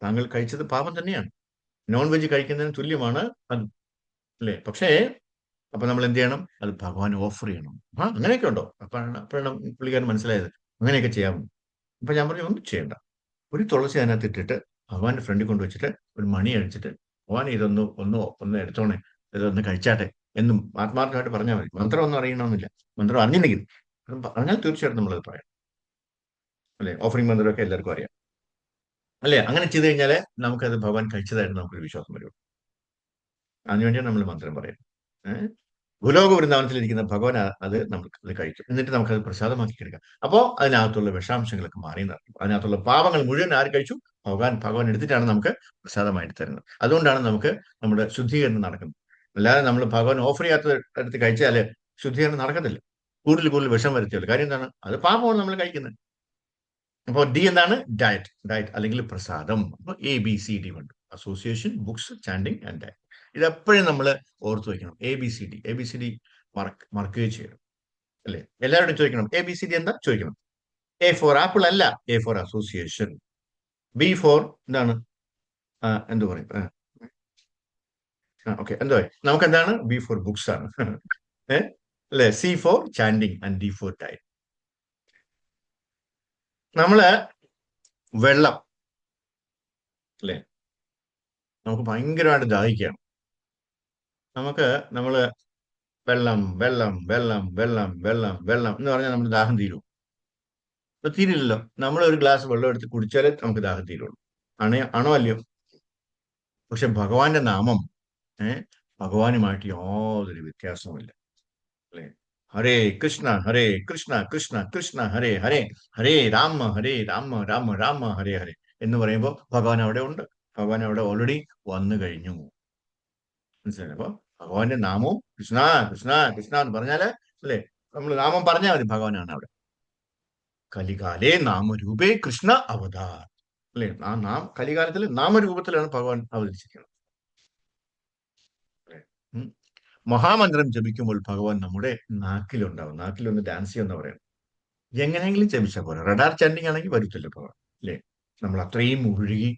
താങ്കൾ കഴിച്ചത് പാപം തന്നെയാണ്. നോൺ വെജ് കഴിക്കുന്നതിന് തുല്യമാണ് അത് അല്ലേ. പക്ഷേ അപ്പൊ നമ്മൾ എന്ത് ചെയ്യണം? അത് ഭഗവാൻ ഓഫർ ചെയ്യണം. അങ്ങനെയൊക്കെ ഉണ്ടോ? അപ്പോഴാണ് പുള്ളിക്കാരൻ മനസ്സിലായത് അങ്ങനെയൊക്കെ ചെയ്യാമോ. അപ്പൊ ഞാൻ പറഞ്ഞു, ഒന്നും ചെയ്യണ്ട. ഒരു തുളസി അതിനകത്ത് ഇട്ടിട്ട് ഭഗവാന്റെ ഫ്രണ്ടിൽ കൊണ്ടുവച്ചിട്ട് ഒരു മണി അടിച്ചിട്ട്, ഭഗവാൻ ഒന്ന് എടുത്തോണേ, ഇതൊന്ന് കഴിച്ചാട്ടെ എന്നും ആത്മാർത്ഥമായിട്ട് പറഞ്ഞാൽ മതി. മന്ത്രം ഒന്നും അറിയണമെന്നില്ല. മന്ത്രം അറിഞ്ഞില്ലെങ്കിൽ പറഞ്ഞാൽ തീർച്ചയായിട്ടും നമ്മളത് പറയാം അല്ലെ. ഓഫറിംഗ് മന്ത്രമൊക്കെ എല്ലാവർക്കും അറിയാം അല്ലെ. അങ്ങനെ ചെയ്ത് കഴിഞ്ഞാൽ നമുക്കത് ഭഗവാൻ കഴിച്ചതായിട്ട് നമുക്കൊരു വിശ്വാസം വരും. അതിനുവേണ്ടിയാണ് നമ്മൾ മന്ത്രം പറയുന്നത്. ഭൂലോക വൃന്ദാവനത്തിലിരിക്കുന്ന ഭഗവാൻ അത് നമുക്ക് അത് കഴിക്കും. എന്നിട്ട് നമുക്കത് പ്രസാദമാക്കി എടുക്കാം. അപ്പോൾ അതിനകത്തുള്ള വിഷാംശങ്ങളൊക്കെ മാറി നടക്കും. അതിനകത്തുള്ള പാപങ്ങൾ മുഴുവൻ ആര് കഴിച്ചു? ഭഗവാൻ എടുത്തിട്ടാണ് നമുക്ക് പ്രസാദമായിട്ട് തരുന്നത്. അതുകൊണ്ടാണ് നമുക്ക് നമ്മുടെ ശുദ്ധീകരണം നടക്കുന്നത്. അല്ലാതെ നമ്മൾ ഭഗവാൻ ഓഫർ ചെയ്യാത്ത എടുത്ത് കഴിച്ചാൽ ശുദ്ധീകരണം നടക്കത്തില്ല. കൂടുതൽ കൂടുതൽ വിഷം വരുത്തിയുള്ളൂ. കാര്യം എന്താണ്? അത് പാപമാണ് നമ്മൾ കഴിക്കുന്നത്. അപ്പോൾ ഡി എന്താണ്? ഡയറ്റ്. ഡയറ്റ് അല്ലെങ്കിൽ പ്രസാദം. അപ്പോൾ ABCD ഉണ്ട്. Association, books, chanting and diet. ഇതെപ്പോഴും നമ്മൾ ഓർത്തു വയ്ക്കണം. ABCD മറക്കുകയും ചെയ്യണം. അല്ലേ? എല്ലാവരോടും ചോദിക്കണം. ABCD എന്താ ചോദിക്കണം. A ഫോർ ആപ്പിൾ അല്ല, A for association. B for എന്താണ്? എന്തു പറയും? ഓക്കെ, എന്തോ നമുക്ക് എന്താണ്? B ഫോർ ബുക്സ് ആണ്. അല്ലെ? C ഫോർ ചാൻഡിങ് ആൻഡ് D ഫോർ ഡയറ്റ്. നമ്മള് വെള്ളം, അല്ലെ? നമുക്ക് ഭയങ്കരമായിട്ട് ദാഹിക്കുകയാണ്. നമ്മള് വെള്ളം വെള്ളം വെള്ളം വെള്ളം വെള്ളം വെള്ളം എന്ന് പറഞ്ഞാൽ നമ്മുടെ ദാഹം തീരും? അപ്പൊ തീരില്ലല്ലോ. നമ്മൾ ഒരു ഗ്ലാസ് വെള്ളം എടുത്ത് കുടിച്ചാലേ നമുക്ക് ദാഹം തീരുള്ളൂ. ആണോ അല്ലയോ? പക്ഷെ ഭഗവാന്റെ നാമം, ഭഗവാനുമായിട്ട് യാതൊരു വ്യത്യാസവുമില്ല. അല്ലെ? ഹരേ കൃഷ്ണ ഹരേ കൃഷ്ണ കൃഷ്ണ കൃഷ്ണ ഹരേ ഹരേ, ഹരേ രാമ രാമ രാമ ഹരേ ഹരേ എന്ന് പറയുമ്പോൾ ഭഗവാൻ അവിടെ ഉണ്ട്. ഭഗവാൻ അവിടെ ഓൾറെഡി വന്നു കഴിഞ്ഞു. മനസ്സിലായി? അപ്പൊ ഭഗവാന്റെ നാമവും കൃഷ്ണ കൃഷ്ണ കൃഷ്ണ എന്ന് പറഞ്ഞാല്, അല്ലെ, നമ്മൾ നാമം പറഞ്ഞാൽ മതി, ഭഗവാനാണ് അവിടെ. കലികാലേ നാമരൂപേ കൃഷ്ണ അവതാർ. അല്ലെ? കലികാലത്തിൽ നാമരൂപത്തിലാണ് ഭഗവാൻ അവതരിച്ചിരിക്കുന്നത്. മഹാമന്ത്രം ജപിക്കുമ്പോൾ ഭഗവാൻ നമ്മുടെ നാക്കിലുണ്ടാവും. നാക്കിലൊന്ന് ഡാൻസ് ചെയ്യുമെന്ന് പറയാം. എങ്ങനെയെങ്കിലും ജപിച്ചാൽ പോലെ. റഡാർ ചാൻഡിങ് ആണെങ്കിൽ വരത്തില്ല ഭഗവാൻ. അല്ലേ? നമ്മൾ അത്രയും മുഴുകി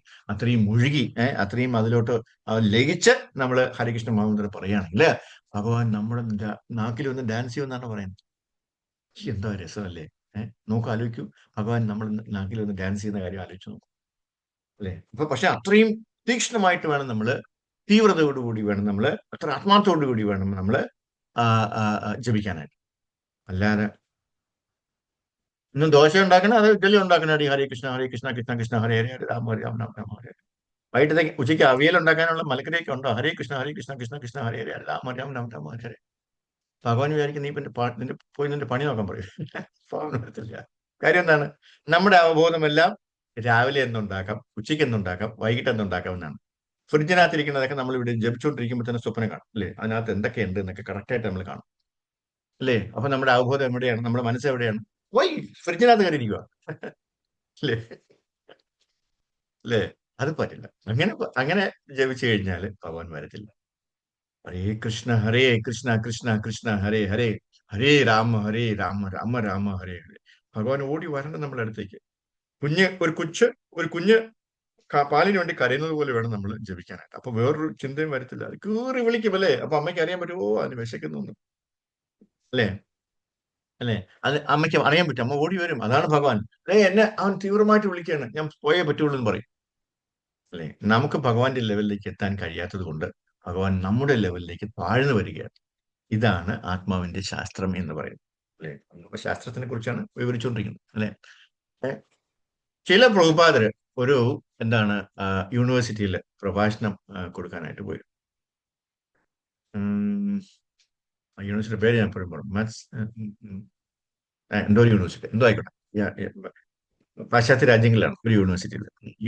അത്രയും അതിലോട്ട് ലയിച്ച് നമ്മൾ ഹരികൃഷ്ണ മഹാമന്ത്രം പറയുകയാണെങ്കിൽ ഭഗവാൻ നമ്മുടെ നാക്കിലൊന്ന് ഡാൻസ് ചെയ്യുമെന്നാണ് പറയുന്നത്. എന്താ രസമല്ലേ? നോക്കൂ, ആലോചിക്കൂ. ഭഗവാൻ നമ്മുടെ നാക്കിലൊന്ന് ഡാൻസ് ചെയ്യുന്ന കാര്യം ആലോചിച്ചു നോക്കൂ. അല്ലെ? പക്ഷെ അത്രയും തീക്ഷ്ണമായിട്ട് വേണം നമ്മള്, തീവ്രതയോടുകൂടി വേണം നമ്മള്, അത്ര ആത്മാർത്ഥത്തോടുകൂടി വേണം നമ്മള് ജപിക്കാനായിട്ട്. അല്ലാതെ ഇന്നും ദോശ ഉണ്ടാക്കണം, അത് ഇഡ്ഡലി ഉണ്ടാക്കണം, ഹരേ കൃഷ്ണ ഹരേ കൃഷ്ണ കൃഷ്ണ കൃഷ്ണ ഹരേ ഹരേ ഹരേ രാമ ഹരേ രാമ രാമ രാമ ഹരേ. വൈകിട്ടത്തേക്ക് ഉച്ചയ്ക്ക് അവിയൽ ഉണ്ടാക്കാനുള്ള മലക്കറിയൊക്കെ ഉണ്ടോ? ഹരേ കൃഷ്ണ കൃഷ്ണ കൃഷ്ണ ഹരേ ഹരേ രാമ രാമ രാമ രാമ ഹരേ ഹരേ. ഭഗവാൻ വിചാരിക്കും നീ നിന്റെ പണി നോക്കാൻ പറയും. ഭഗവാൻ വരത്തില്ല. കാര്യം എന്താണ്? നമ്മുടെ അവബോധമെല്ലാം രാവിലെ എന്തുണ്ടാക്കാം, ഉച്ചയ്ക്ക് എന്തുണ്ടാക്കാം, വൈകിട്ട് എന്തുണ്ടാക്കാം എന്നാണ്. ഫ്രിഡ്ജിനകത്തിരിക്കുന്നതൊക്കെ നമ്മൾ ഇവിടെ ജപിച്ചുകൊണ്ടിരിക്കുമ്പോൾ തന്നെ സ്വപ്നം കാണും. അല്ലേ? അതിനകത്ത് എന്തൊക്കെയുണ്ട് എന്നൊക്കെ കറക്റ്റായിട്ട് നമ്മൾ കാണും. അല്ലേ? അപ്പൊ നമ്മുടെ അവബോധം എവിടെയാണ്? നമ്മുടെ മനസ്സ് എവിടെയാണ്? വൈ ഫ്രിഡ്ജിനകത്ത് കയറിയിരിക്കുക. അല്ലേ? അല്ലേ? അത് പറ്റില്ല. അങ്ങനെ ജപിച്ചു കഴിഞ്ഞാൽ ഭഗവാൻ വരത്തില്ല. ഹരേ കൃഷ്ണ കൃഷ്ണ കൃഷ്ണ ഹരേ ഹരേ, ഹരേ രാമ രാമ രാമ ഹരേ ഹരേ. ഭഗവാൻ ഓടി വരണം നമ്മുടെ അടുത്തേക്ക്. ഒരു കുഞ്ഞ് പാലിന് വേണ്ടി കരയുന്നത് പോലെ വേണം നമ്മൾ ജപിക്കാനായിട്ട്. അപ്പൊ വേറൊരു ചിന്തയും വരത്തില്ല. അത് കീറി വിളിക്കും. അല്ലേ? അപ്പൊ അമ്മയ്ക്ക് അറിയാൻ പറ്റുമോ അതിന് വിശക്കുന്നു? അല്ലേ? അല്ലേ? അത് അമ്മയ്ക്ക് അറിയാൻ പറ്റും. അമ്മ ഓടി വരും. അതാണ് ഭഗവാൻ. എന്നെ അവൻ തീവ്രമായിട്ട് വിളിക്കുകയാണ്, ഞാൻ പോയേ പറ്റുള്ളൂ എന്ന് പറയും. അല്ലെ? നമുക്ക് ഭഗവാന്റെ ലെവലിലേക്ക് എത്താൻ കഴിയാത്തത് കൊണ്ട് ഭഗവാൻ നമ്മുടെ ലെവലിലേക്ക് താഴ്ന്നു വരികയാണ്. ഇതാണ് ആത്മാവിന്റെ ശാസ്ത്രം എന്ന് പറയുന്നത്. അല്ലെ? അപ്പൊ ശാസ്ത്രത്തിനെ കുറിച്ചാണ് വിവരിച്ചുകൊണ്ടിരിക്കുന്നത്. അല്ലെ? ചില പ്രഭുപാദര് ഒരു എന്താണ് യൂണിവേഴ്സിറ്റിയിൽ പ്രഭാഷണം കൊടുക്കാനായിട്ട് പോയി. യൂണിവേഴ്സിറ്റിയുടെ പേര് ഞാൻ എപ്പോഴും പറഞ്ഞു. എന്തോ ഒരു യൂണിവേഴ്സിറ്റി, എന്തോ ആയിക്കോട്ടെ. പാശ്ചാത്യ രാജ്യങ്ങളിലാണ് ഒരു യൂണിവേഴ്സിറ്റിയിൽ.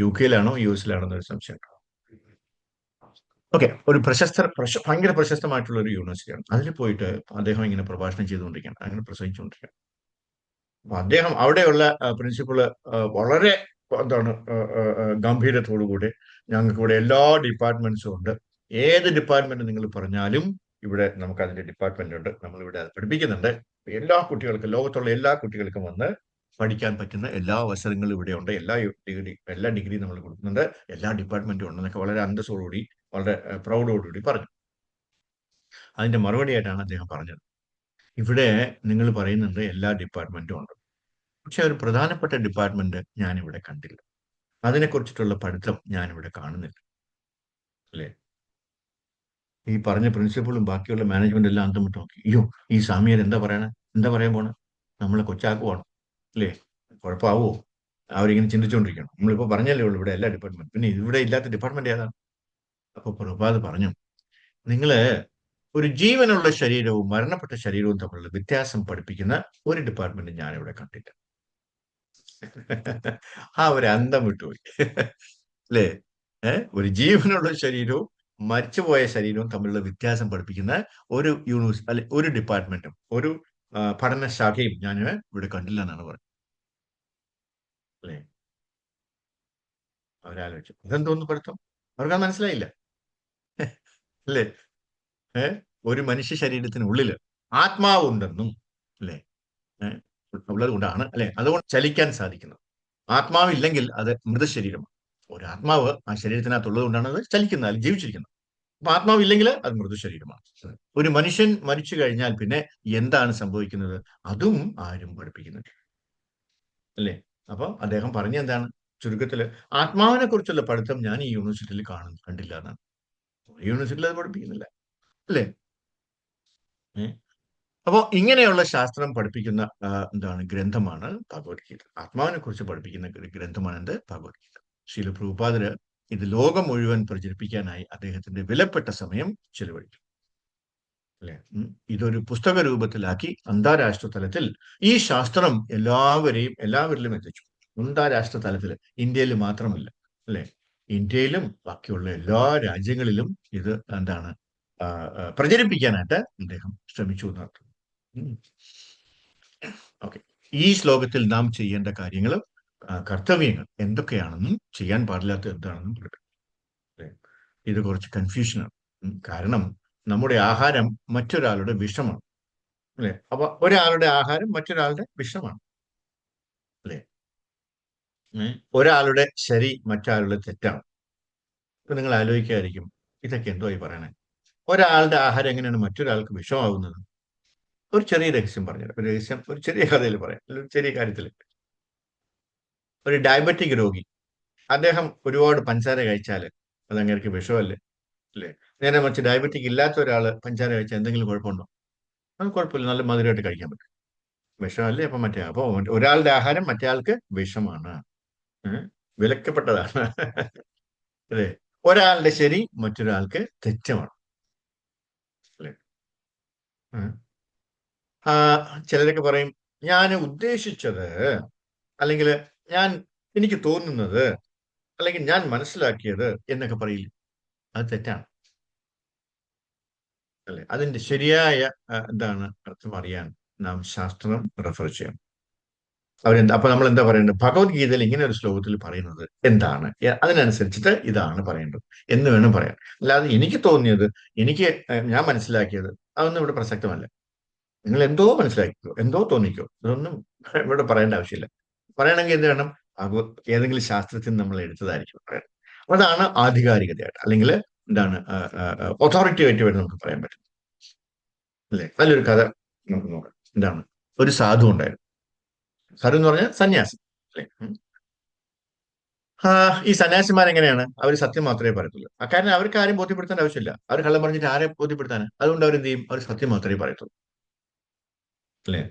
UK-യിലാണോ US-ലാണോ എന്നൊരു സംശയം. ഓക്കെ, ഒരു ഭയങ്കര പ്രശസ്തമായിട്ടുള്ള ഒരു യൂണിവേഴ്സിറ്റിയാണ്. അതിൽ പോയിട്ട് അദ്ദേഹം ഇങ്ങനെ പ്രഭാഷണം ചെയ്തുകൊണ്ടിരിക്കുകയാണ്, അങ്ങനെ പ്രസംഗിച്ചുകൊണ്ടിരിക്കുകയാണ്. അപ്പൊ അദ്ദേഹം അവിടെയുള്ള പ്രിൻസിപ്പള് വളരെ എന്താണ് ഗംഭീരത്തോടുകൂടി, ഞങ്ങൾക്ക് ഇവിടെ എല്ലാ ഡിപ്പാർട്ട്മെന്റ്സും ഉണ്ട്, ഏത് ഡിപ്പാർട്ട്മെന്റ് നിങ്ങൾ പറഞ്ഞാലും ഇവിടെ നമുക്ക് അതിന്റെ ഡിപ്പാർട്ട്മെന്റ് ഉണ്ട്, നമ്മളിവിടെ അത് പഠിപ്പിക്കുന്നുണ്ട്, എല്ലാ കുട്ടികൾക്കും, ലോകത്തുള്ള എല്ലാ കുട്ടികൾക്കും വന്ന് പഠിക്കാൻ പറ്റുന്ന എല്ലാ അവസരങ്ങളും ഇവിടെ ഉണ്ട്, എല്ലാ ഡിഗ്രി നമ്മൾ കൊടുക്കുന്നുണ്ട്, എല്ലാ ഡിപ്പാർട്ട്മെന്റും ഉണ്ടെന്നൊക്കെ വളരെ അന്തസ്സോടുകൂടി, വളരെ പ്രൗഡോടുകൂടി പറഞ്ഞു. അതിന്റെ മറുപടിയായിട്ടാണ് അദ്ദേഹം പറഞ്ഞത്, ഇവിടെ നിങ്ങൾ പറയുന്നുണ്ട് എല്ലാ ഡിപ്പാർട്ട്മെന്റും ഉണ്ട്, പക്ഷെ ഒരു പ്രധാനപ്പെട്ട ഡിപ്പാർട്ട്മെന്റ് ഞാൻ ഇവിടെ കണ്ടില്ല, അതിനെക്കുറിച്ചിട്ടുള്ള പഠിത്തം ഞാൻ ഇവിടെ കാണുന്നില്ല. അല്ലേ? ഈ പറഞ്ഞ പ്രിൻസിപ്പളും ബാക്കിയുള്ള മാനേജ്മെന്റ് എല്ലാം അന്തം വിട്ട് നോക്കി. അയ്യോ, ഈ സ്വാമിയാർ എന്താ പറയാൻ പോണ? നമ്മളെ കൊച്ചാക്കുവാണ്. അല്ലേ? കുഴപ്പമാവോ? അവരിങ്ങനെ ചിന്തിച്ചുകൊണ്ടിരിക്കണം. നമ്മളിപ്പോ പറഞ്ഞല്ലേ ഉള്ളൂ ഇവിടെ എല്ലാ ഡിപ്പാർട്ട്മെന്റ്, പിന്നെ ഇവിടെ ഇല്ലാത്ത ഡിപ്പാർട്ട്മെന്റ് ഏതാണ്? അപ്പൊ പ്രഭാത് പറഞ്ഞു, നിങ്ങള് ഒരു ജീവനുള്ള ശരീരവും മരണപ്പെട്ട ശരീരവും തമ്മിലുള്ള വ്യത്യാസം പഠിപ്പിക്കുന്ന ഒരു ഡിപ്പാർട്ട്മെന്റ് ഞാനിവിടെ കണ്ടില്ല. ആ ഒരു അന്തം വിട്ടുപോയി. അല്ലേ? ഒരു ജീവനുള്ള ശരീരവും മരിച്ചുപോയ ശരീരവും തമ്മിലുള്ള വ്യത്യാസം പഠിപ്പിക്കുന്ന ഒരു യൂണിവേഴ്സിറ്റി അല്ലെ ഒരു ഡിപ്പാർട്ട്മെന്റും ഒരു പഠനശാഖയും ഞാൻ ഇവിടെ കണ്ടില്ല എന്നാണ് പറയുന്നത്. അല്ലെ, അവരാലോചിച്ചു അതെന്തോന്ന് പഠിത്തം, അവർക്ക് മനസ്സിലായില്ല. അല്ലേ? ഏഹ് ഒരു മനുഷ്യ ശരീരത്തിനുള്ളിൽ ആത്മാവുണ്ടെന്നും, അല്ലെ, ഏഹ് ഉള്ളത് കൊണ്ടാണ്, അല്ലെ, അതുകൊണ്ട് ചലിക്കാൻ സാധിക്കുന്നത്. ആത്മാവില്ലെങ്കിൽ അത് മൃതശരീരമാണ്. ഒരു ആത്മാവ് ആ ശരീരത്തിനകത്തുള്ളത് കൊണ്ടാണ് അത് ചലിക്കുന്നത്, അല്ലെങ്കിൽ ജീവിച്ചിരിക്കുന്നത്. അപ്പൊ ആത്മാവില്ലെങ്കിൽ അത് മൃതശരീരമാണ്. ഒരു മനുഷ്യൻ മരിച്ചു കഴിഞ്ഞാൽ പിന്നെ എന്താണ് സംഭവിക്കുന്നത്, അതും ആരും പഠിപ്പിക്കുന്നുണ്ട്. അല്ലേ? അപ്പൊ അദ്ദേഹം പറഞ്ഞ എന്താണ്, ചുരുക്കത്തില് ആത്മാവിനെ കുറിച്ചുള്ള പഠിത്തം ഞാൻ ഈ യൂണിവേഴ്സിറ്റിയിൽ കണ്ടില്ല എന്നാണ്. യൂണിവേഴ്സിറ്റിയിൽ അത് പഠിപ്പിക്കുന്നില്ല. അല്ലേ? അപ്പോൾ ഇങ്ങനെയുള്ള ശാസ്ത്രം പഠിപ്പിക്കുന്ന എന്താണ് ഗ്രന്ഥമാണ് ഭഗവത്ഗീത. ആത്മാവിനെ കുറിച്ച് പഠിപ്പിക്കുന്ന ഗ്രന്ഥമാണ് എന്ത്, ഭഗവത്ഗീത. ശ്രീല പ്രഭുപാദര് ഇത് ലോകം മുഴുവൻ പ്രചരിപ്പിക്കാനായി അദ്ദേഹത്തിന്റെ വിലപ്പെട്ട സമയം ചെലവഴിച്ചു. അല്ലെ? ഇതൊരു പുസ്തക രൂപത്തിലാക്കി അന്താരാഷ്ട്ര തലത്തിൽ ഈ ശാസ്ത്രം എല്ലാവരിലും എത്തിച്ചു. അന്താരാഷ്ട്ര തലത്തിൽ, ഇന്ത്യയിൽ മാത്രമല്ല, അല്ലെ, ഇന്ത്യയിലും ബാക്കിയുള്ള എല്ലാ രാജ്യങ്ങളിലും ഇത് എന്താണ് പ്രചരിപ്പിക്കാനായിട്ട് അദ്ദേഹം ശ്രമിച്ചു എന്നർത്ഥം. ഓക്കെ. ഈ ശ്ലോകത്തിൽ നാം ചെയ്യേണ്ട കാര്യങ്ങളും കർത്തവ്യങ്ങൾ എന്തൊക്കെയാണെന്നും ചെയ്യാൻ പാടില്ലാത്ത എന്താണെന്നും പഠിപ്പിക്കും. ഇത് കുറച്ച് കൺഫ്യൂഷനാണ്. കാരണം നമ്മുടെ ആഹാരം മറ്റൊരാളുടെ വിഷമാണ്. അല്ലെ? അപ്പൊ ഒരാളുടെ ആഹാരം മറ്റൊരാളുടെ വിഷമാണ്. അല്ലെ? ഒരാളുടെ ശരി മറ്റൊരാളുടെ തെറ്റാണ്. ഇപ്പൊ നിങ്ങൾ ആലോചിക്കായിരിക്കും, ഇതൊക്കെ എന്തോ ഈ പറയണേ, ഒരാളുടെ ആഹാരം എങ്ങനെയാണ് മറ്റൊരാൾക്ക് വിഷമാവുന്നത്? ഒരു ചെറിയ രഹസ്യം പറഞ്ഞുതരാം. ഒരു രഹസ്യം ഒരു ചെറിയ കഥയിൽ പറയാം, ഒരു ചെറിയ കാര്യത്തിൽ. ഒരു ഡയബറ്റിക് രോഗി, അദ്ദേഹം ഒരുപാട് പഞ്ചസാര കഴിച്ചാൽ അത് അങ്ങേർക്ക് വിഷമല്ലേ? അല്ലേ? നേരെ മറിച്ച് ഡയബറ്റിക് ഇല്ലാത്ത ഒരാൾ പഞ്ചസാര കഴിച്ചാൽ എന്തെങ്കിലും കുഴപ്പമുണ്ടോ? അത് കുഴപ്പമില്ല, നല്ല മധുരമായിട്ട് കഴിക്കാൻ പറ്റും. വിഷമല്ലേ? അപ്പൊ അപ്പൊ ഒരാളുടെ ആഹാരം മറ്റേ ആൾക്ക് വിഷമാണ്. വിലക്കപ്പെട്ടതാണ്. അല്ലേ? ഒരാളുടെ ശരി മറ്റൊരാൾക്ക് തെറ്റുമാണ്. അല്ലേ? ആ, ചിലരൊക്കെ പറയും, ഞാൻ ഉദ്ദേശിച്ചത്, അല്ലെങ്കിൽ ഞാൻ എനിക്ക് തോന്നുന്നത്, അല്ലെങ്കിൽ ഞാൻ മനസ്സിലാക്കിയത് എന്നൊക്കെ പറയില്ല. അത് തെറ്റാണ്. അല്ലെ? അതിന്റെ ശരിയായ എന്താണ് അർത്ഥം അറിയാൻ നാം ശാസ്ത്രം റെഫർ ചെയ്യണം. അപ്പൊ നമ്മൾ എന്താ പറയേണ്ടത്, ഭഗവത്ഗീതയിൽ ഇങ്ങനെ ഒരു ശ്ലോകത്തിൽ പറയുന്നത് എന്താണ്, അതിനനുസരിച്ചിട്ട് ഇതാണ് പറയേണ്ടത് എന്ന് വേണം പറയാൻ. അല്ലാതെ എനിക്ക് തോന്നിയത്, എനിക്ക് ഞാൻ മനസ്സിലാക്കിയത്, അതൊന്നും ഇവിടെ പ്രസക്തമല്ല. നിങ്ങൾ എന്തോ മനസ്സിലാക്കിക്കോ, എന്തോ തോന്നിക്കോ, ഇതൊന്നും ഇവിടെ പറയേണ്ട ആവശ്യമില്ല. പറയണമെങ്കിൽ എന്ത് വേണം, ഏതെങ്കിലും ശാസ്ത്രത്തിൽ നമ്മൾ എടുത്തതായിരിക്കും പറയാൻ. അതാണ് ആധികാരികതയായിട്ട്, അല്ലെങ്കിൽ എന്താണ് അതോറിറ്റേറ്റീവ് ആയിട്ട് നമുക്ക് പറയാൻ പറ്റും. അല്ലെ? നല്ലൊരു കഥ നമുക്ക് നോക്കാം. എന്താണ്, ഒരു സാധു ഉണ്ടായിരുന്നു. സാധു എന്ന് പറഞ്ഞാൽ സന്യാസി. അല്ലെ? ഈ സന്യാസിമാരെങ്ങനെയാണ്, അവർ സത്യം മാത്രമേ പറയത്തുള്ളൂ. കാരണം അവർക്ക് ആരും ബോധ്യപ്പെടുത്തേണ്ട ആവശ്യമില്ല. അവർ കള്ളം പറഞ്ഞിട്ട് ആരെ ബോധ്യപ്പെടുത്താൻ, അതുകൊണ്ട് അവർ എന്ത് ചെയ്യും, അവർ സത്യം മാത്രമേ പറയത്തുള്ളൂ. അല്ലെ?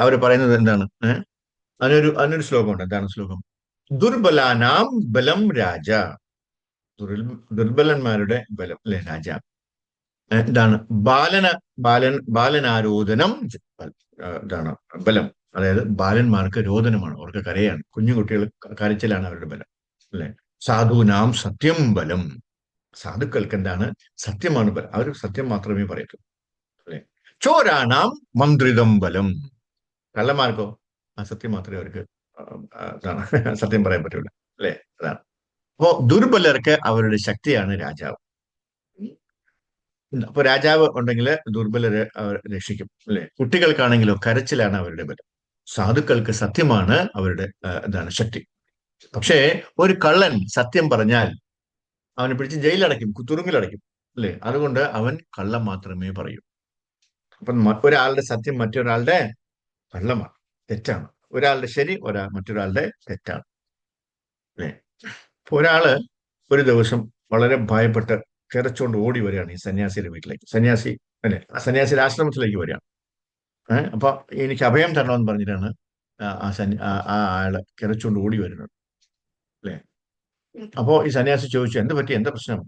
അവർ പറയുന്നത് എന്താണ്, അതിനൊരു ശ്ലോകമുണ്ട്. എന്താണ് ശ്ലോകം? ദുർബലാനാം ബലം രാജ. ദുർബലന്മാരുടെ ബലം, അല്ലെ, രാജ. എന്താണ് ബാലനാരോധനം, ഇതാണ് ബലം. അതായത് ബാലന്മാർക്ക് രോദനമാണ്, അവർക്ക് കരയാണ്. കുഞ്ഞു കുട്ടികൾ കരച്ചിലാണ് അവരുടെ ബലം. അല്ലെ? സാധുനാം സത്യം ബലം. സാധുക്കൾക്ക് എന്താണ്, സത്യമാണ് ബലം. അവർ സത്യം മാത്രമേ പറയൂ. അല്ലെ? ചോരാനാം മന്ത്രിതം ബലം. കള്ളന്മാർക്കോ സത്യം മാത്രമേ അവർക്ക് ഇതാണ് സത്യം പറയാൻ പറ്റൂല. അല്ലെ? അതാണ്. അപ്പോ ദുർബലർക്ക് അവരുടെ ശക്തിയാണ് രാജാവ്. അപ്പൊ രാജാവ് ഉണ്ടെങ്കിൽ ദുർബലരെ രക്ഷിക്കും. അല്ലെ? കുട്ടികൾക്കാണെങ്കിലോ കരച്ചിലാണ് അവരുടെ ബലം. സാധുക്കൾക്ക് സത്യമാണ് അവരുടെ എന്താണ് ശക്തി. പക്ഷേ ഒരു കള്ളൻ സത്യം പറഞ്ഞാൽ അവനെ പിടിച്ച് ജയിലടയ്ക്കും, തുറുങ്കിലടയ്ക്കും. അല്ലെ? അതുകൊണ്ട് അവൻ കള്ളം മാത്രമേ പറയൂ. അപ്പം ഒരാളുടെ സത്യം മറ്റൊരാളുടെ കള്ളമാണ്, തെറ്റാണ്. ഒരാളുടെ ശരി മറ്റൊരാളുടെ തെറ്റാണ്. അല്ലെ? ഒരാള് ഒരു ദിവസം വളരെ ഭയപ്പെട്ട് കിതച്ചുകൊണ്ട് ഓടി വരികയാണ് ഈ സന്യാസിയുടെ വീട്ടിലേക്ക്. സന്യാസി, അല്ലെ, ആ സന്യാസിയുടെ ആശ്രമത്തിലേക്ക് വരികയാണ്. അപ്പൊ എനിക്ക് അഭയം തരണമെന്ന് പറഞ്ഞിട്ടാണ് ആ ആള് കിതച്ചുകൊണ്ട് ഓടി വരുന്നത്. അല്ലെ? അപ്പോ ഈ സന്യാസി ചോദിച്ചു, എന്ത് പറ്റി, എന്താ പ്രശ്നം,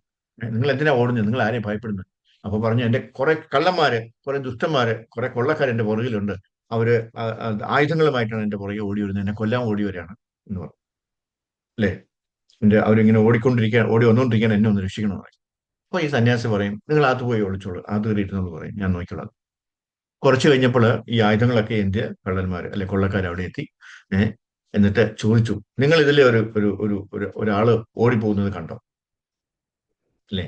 നിങ്ങൾ എന്തിനാ ഓടുന്നത്, നിങ്ങൾ ആരെയും ഭയപ്പെടുന്നത്? അപ്പൊ പറഞ്ഞു, എന്റെ കുറെ കള്ളന്മാര്, കുറെ ദുഷ്ടന്മാര്, കുറെ കൊള്ളക്കാർ എന്റെ പുറകിലുണ്ട്. അവര് ആയുധങ്ങളുമായിട്ടാണ് എന്റെ പുറകെ ഓടി വരുന്നത്, എന്നെ കൊല്ലാൻ ഓടി വരികയാണ് എന്ന് പറഞ്ഞു. അല്ലെ? അവരിങ്ങനെ ഓടി വന്നുകൊണ്ടിരിക്കാൻ എന്നെ ഒന്ന് രക്ഷിക്കണമെന്ന്. അപ്പൊ ഈ സന്യാസി പറയും, നിങ്ങൾ അകത്ത് പോയി ഒളിച്ചോളൂ, അകത്ത് കയറിയിരുന്നോളൂ പറയും, ഞാൻ നോക്കിക്കോളാം. കുറച്ച് കഴിഞ്ഞപ്പോൾ ഈ ആയുധങ്ങളൊക്കെ ഏന്തിയ കള്ളന്മാർ അല്ലെ കൊള്ളക്കാർ അവിടെ എത്തി. ഏഹ് എന്നിട്ട് ചോദിച്ചു, നിങ്ങൾ ഇതിലെ ഒരാള് ഓടിപ്പോകുന്നത് കണ്ടോ? അല്ലേ?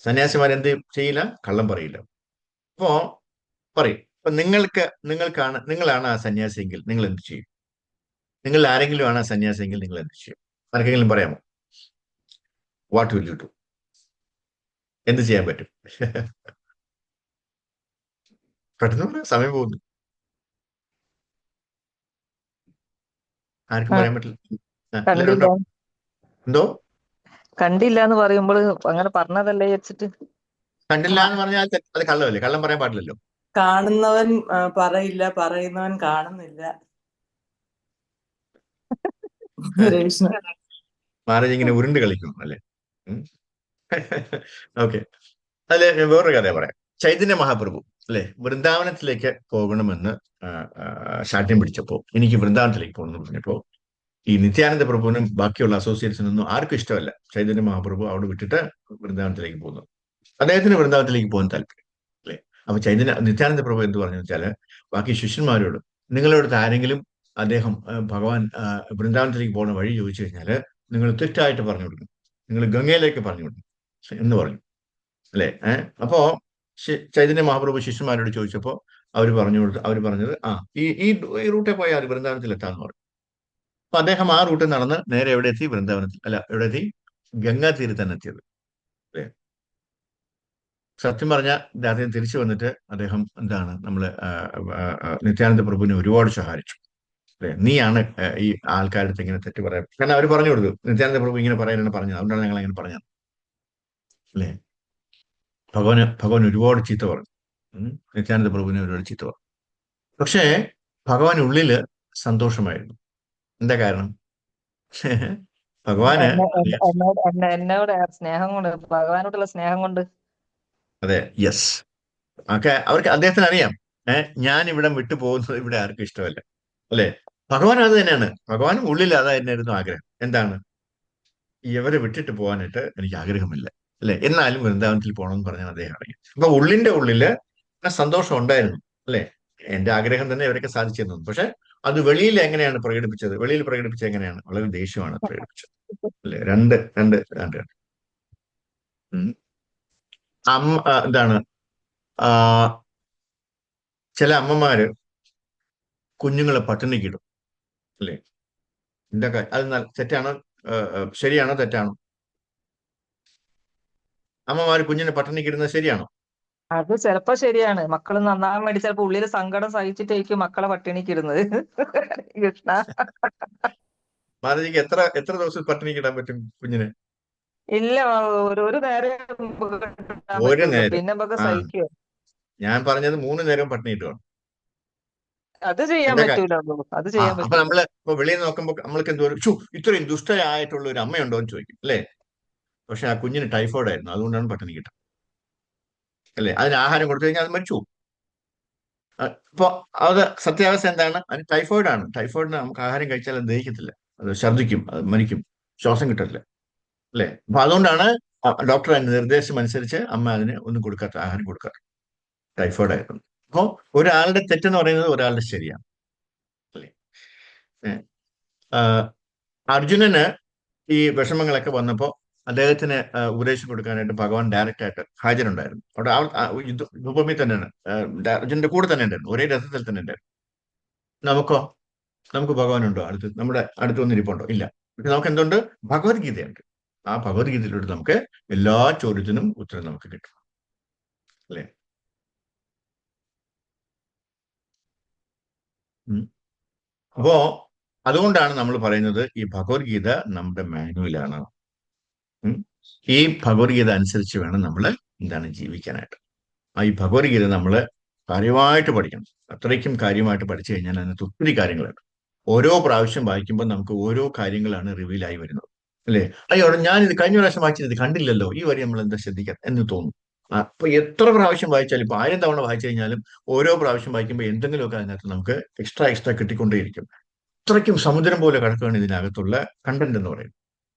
സന്യാസിമാർ എന്ത് ചെയ്യില്ല? കള്ളം പറയില്ല. അപ്പോ പറയും, അപ്പൊ നിങ്ങളാണ് ആ സന്യാസിയെങ്കിൽ നിങ്ങൾ എന്ത് ചെയ്യും? നിങ്ങൾ ആരെങ്കിലും ആണ് ആ സന്യാസിയെങ്കിൽ നിങ്ങൾ എന്ത് ചെയ്യും? ആർക്കെങ്കിലും പറയാമോ? What will you do? എന്ത് ചെയ്യാൻ പറ്റും? പെട്ടെന്ന് പറയാം, സമയം പോകുന്നു. ആർക്കും ആ, പറയാൻ പറ്റില്ല. എല്ലാവരും കണ്ടില്ല. ഉണ്ടോ? എന്തോ? കണ്ടില്ല എന്ന് പറയുമ്പോൾ അങ്ങനെ പറഞ്ഞതല്ലേ വെച്ചിട്ട്. കണ്ടില്ല എന്ന് പറഞ്ഞാൽ അത് കള്ളമല്ലേ? കള്ളം പറയാൻ പാടില്ലല്ലോ. കാണുന്നവൻ പറയില്ല, പറയുന്നവൻ കാണുന്നില്ല. രവീഷ്ണ. മഹാരാജ് ഇങ്ങനെ ഉരുണ്ട് കളിക്കും അല്ലേ? ഓക്കെ. അതില് ഞാൻ വേറൊരു കഥ പറയാം. ചൈതന്യ മഹാപ്രഭു അല്ലെ വൃന്ദാവനത്തിലേക്ക് പോകണമെന്ന് ശാഠ്യം പിടിച്ചപ്പോ, എനിക്ക് വൃന്ദാവനത്തിലേക്ക് പോകണമെന്ന് പറഞ്ഞപ്പോ, ഈ നിത്യാനന്ദ പ്രഭുവിനും ബാക്കിയുള്ള അസോസിയേറ്റ്സിനൊന്നും ആർക്കും ഇഷ്ടമല്ല ചൈതന്യ മഹാപ്രഭു അവിടെ വിട്ടിട്ട് വൃന്ദാവനത്തിലേക്ക് പോകുന്നത്. അദ്ദേഹത്തിന് വൃന്ദാവനത്തിലേക്ക് പോകാൻ താല്പര്യം. അല്ലെ? അപ്പൊ നിത്യാനന്ദ പ്രഭു എന്ത് പറഞ്ഞു വെച്ചാല്, ബാക്കി ശിഷ്യന്മാരോട്, നിങ്ങളോടത്ത് ആരെങ്കിലും അദ്ദേഹം ഭഗവാൻ വൃന്ദാവനത്തിലേക്ക് പോകുന്ന വഴി ചോദിച്ചു കഴിഞ്ഞാല് നിങ്ങൾ തെറ്റായിട്ട് പറഞ്ഞു കൊടുക്കും, നിങ്ങൾ ഗംഗയിലേക്ക് പറഞ്ഞു കൊടുക്കും എന്ന് പറഞ്ഞു. അല്ലെ? അപ്പോ ചൈതന്യ മഹാപ്രഭു ശിഷ്യന്മാരോട് ചോദിച്ചപ്പോ അവർ പറഞ്ഞത്, ഈ ഈ ഈ റൂട്ടെ പോയാൽ വൃന്ദാവനത്തിൽ എത്താന്ന് പറഞ്ഞു. അപ്പൊ അദ്ദേഹം ആ റൂട്ടിൽ നടന്ന് നേരെ എവിടെ എത്തി? വൃന്ദാവനത്തിൽ. അല്ല, എവിടെ എത്തി? ഗംഗാ തീരത്ത് തന്നെ എത്തിയത്. അല്ലേ? സത്യം പറഞ്ഞ അദ്ദേഹം തിരിച്ചു വന്നിട്ട് അദ്ദേഹം എന്താണ് നമ്മള് നിത്യാനന്ദ പ്രഭുവിനെ ഒരുപാട് സഹായിച്ചു. അല്ലെ? നീയാണ് ഈ ആൾക്കാരുടെ അടുത്ത് ഇങ്ങനെ തെറ്റ് പറയാൻ, കാരണം അവർ പറഞ്ഞു കൊടുത്തു, നിത്യാനന്ദ പ്രഭു ഇങ്ങനെ പറയാനാണ് പറഞ്ഞത്, അതുകൊണ്ടാണ് ഞങ്ങൾ അങ്ങനെ പറഞ്ഞത്. അല്ലെ? ഭഗവാൻ ഒരുപാട് ചീത്ത പറഞ്ഞു. നിത്യാനന്ദ പ്രഭുവിനെ ഒരുപാട് ചീത്ത പറഞ്ഞു. പക്ഷേ ഭഗവാൻ ഉള്ളില് സന്തോഷമായിരുന്നു. എന്താ കാരണം? ഭഗവാന് എന്നോട് സ്നേഹം കൊണ്ട്, ഭഗവാനോടുള്ള സ്നേഹം കൊണ്ട്. അതെ, യെസ്. അവർക്ക് അദ്ദേഹത്തിന് അറിയാം, ഞാൻ ഇവിടെ വിട്ടു പോകുന്നത് ഇവിടെ ആർക്കും ഇഷ്ടമല്ല. അല്ലെ? ഭഗവാൻ അത് തന്നെയാണ്. ഭഗവാനും ഉള്ളിൽ അതായിരുന്നു ആഗ്രഹം. എന്താണ്? ഇവരെ വിട്ടിട്ട് പോകാനായിട്ട് എനിക്ക് ആഗ്രഹമില്ല. അല്ലെ? എന്നാലും വൃന്ദാവനത്തിൽ പോകണമെന്ന് പറഞ്ഞാൽ അദ്ദേഹം അറിയാം. അപ്പൊ ഉള്ളിന്റെ ഉള്ളില് ആ സന്തോഷം ഉണ്ടായിരുന്നു. അല്ലെ? എന്റെ ആഗ്രഹം തന്നെ ഇവരൊക്കെ സാധിച്ചു തന്നു. പക്ഷെ അത് വെളിയിൽ എങ്ങനെയാണ് പ്രകടിപ്പിച്ചത്? വെളിയിൽ പ്രകടിപ്പിച്ചത് എങ്ങനെയാണ്? വളരെ ദേഷ്യമാണ് പ്രകടിപ്പിച്ചത്. അല്ലെ? രണ്ട് രണ്ട് രണ്ട് ഉം. എന്താണ് ആ ചില അമ്മമാര് കുഞ്ഞുങ്ങളെ പട്ടിണിക്കിടും. അല്ലെ? അത് തെറ്റാണോ? ശരിയാണോ തെറ്റാണോ? അമ്മമാര് കുഞ്ഞിനെ പട്ടിണിക്കിടുന്നത് ശരിയാണോ? അത് ചിലപ്പോ ശരിയാണ്. മക്കൾ നന്നാകാൻ വേണ്ടി ചിലപ്പോ ഉള്ളില് സങ്കടം സഹിച്ചിട്ടായിരിക്കും മക്കളെ പട്ടിണിക്ക് ഇടുന്നത്. കൃഷ്ണ. മാതാജിക്ക് എത്ര എത്ര ദിവസം പട്ടിണിക്കിടാൻ പറ്റും കുഞ്ഞിനെ? ഇല്ല, ഒരു നേരം നമുക്ക് ഇടാൻ ഒരു പറ്റുള്ളൂ, നേരം. പിന്നെ നമുക്ക് ആ സഹിക്കുക. ഞാൻ പറഞ്ഞത് 3 നേരം പട്ടിണിയിട്ട്. അത് ചെയ്യാൻ എന്റെ പറ്റൂല. അത് ചെയ്യാൻ അപ്പൊ പറ്റൂല. നമ്മള് ഇപ്പൊ വെളിയിൽ നോക്കുമ്പോൾ നമ്മൾക്ക് എന്തോ ഇത്രയും ദുഷ്ടയായിട്ടുള്ള ഒരു അമ്മയുണ്ടോ എന്ന് ചോദിക്കും. അല്ലേ? പക്ഷെ ആ കുഞ്ഞിന് ടൈഫോയിഡ് ആയിരുന്നു, അതുകൊണ്ടാണ് പട്ടിണി കിട്ടുന്നത്. അല്ലേ? അതിന് ആഹാരം കൊടുത്തു കഴിഞ്ഞാൽ അത് മരിച്ചു പോകും. ഇപ്പൊ അത് സത്യാവസ്ഥ എന്താണ്? അതിന് ടൈഫോയിഡ് ആണ്. ടൈഫോയിഡിന് നമുക്ക് ആഹാരം കഴിച്ചാൽ അത് ദഹിക്കത്തില്ല, അത് ഛർദ്ദിക്കും, അത് മരിക്കും, ശ്വാസം കിട്ടില്ല. അല്ലേ? അപ്പൊ അതുകൊണ്ടാണ് ഡോക്ടർ അതിന്റെ നിർദ്ദേശം അനുസരിച്ച് അമ്മ അതിന് ഒന്നും കൊടുക്കാത്ത, ആഹാരം കൊടുക്കാത്ത. ടൈഫോയിഡ് ആയിരുന്നു. അപ്പോ ഒരാളുടെ തെറ്റെന്ന് പറയുന്നത് ഒരാളുടെ ശരിയാണ്. അല്ലേ? ഏ, ആ, അർജുനന് ഈ വിഷമങ്ങളൊക്കെ വന്നപ്പോ അദ്ദേഹത്തിന് ഉപദേശം കൊടുക്കാനായിട്ട് ഭഗവാൻ ഡയറക്റ്റ് ആയിട്ട് ഹാജരുണ്ടായിരുന്നു. അവിടെ ഭൂമി തന്നെയാണ്, അർജുനന്റെ കൂടെ തന്നെ ഉണ്ടായിരുന്നു, ഒരേ രഥത്തിൽ തന്നെ ഉണ്ടായിരുന്നു. നമുക്കോ? നമുക്ക് ഭഗവാനുണ്ടോ അടുത്ത്? നമ്മുടെ അടുത്ത് വന്നിരിപ്പുണ്ടോ? ഇല്ല. പക്ഷെ നമുക്ക് എന്തുണ്ട്? ഭഗവത്ഗീതയുണ്ട്. ആ ഭഗവത്ഗീതയിലൂടെ നമുക്ക് എല്ലാ ചോദ്യത്തിനും ഉത്തരം നമുക്ക് കിട്ടും. അല്ലേ? അപ്പോ അതുകൊണ്ടാണ് നമ്മൾ പറയുന്നത് ഈ ഭഗവത്ഗീത നമ്മുടെ മാനുവലാണ്. ഈ ഭഗവത്ഗീത അനുസരിച്ച് വേണം നമ്മൾ എന്താണ് ജീവിക്കാനായിട്ട്. ഈ ഭഗവത്ഗീത നമ്മൾ കാര്യമായിട്ട് പഠിക്കണം. അത്രയ്ക്കും കാര്യമായിട്ട് പഠിച്ചു കഴിഞ്ഞാൽ അതിനകത്ത് ഒത്തിരി കാര്യങ്ങളുണ്ട്. ഓരോ പ്രാവശ്യം വായിക്കുമ്പോൾ നമുക്ക് ഓരോ കാര്യങ്ങളാണ് റിവീൽ ആയി വരുന്നത്. അല്ലേ? അയ്യോ, ഞാനിത് കഴിഞ്ഞ പ്രാവശ്യം വായിച്ചത് കണ്ടില്ലല്ലോ, ഈ വരി നമ്മൾ എന്താ ശ്രദ്ധിക്കാൻ എന്ന് തോന്നും. അപ്പൊ എത്ര പ്രാവശ്യം വായിച്ചാലും, ഇപ്പൊ 1000 തവണ വായിച്ചു കഴിഞ്ഞാലും ഓരോ പ്രാവശ്യം വായിക്കുമ്പോൾ എന്തെങ്കിലുമൊക്കെ അതിനകത്ത് നമുക്ക് എക്സ്ട്രാ എക്സ്ട്രാ കിട്ടിക്കൊണ്ടേയിരിക്കും. അത്രയ്ക്കും സമുദ്രം പോലെ കിടക്കുകയാണ് ഇതിനകത്തുള്ള കണ്ടന്റ് എന്ന് പറയുന്നത്.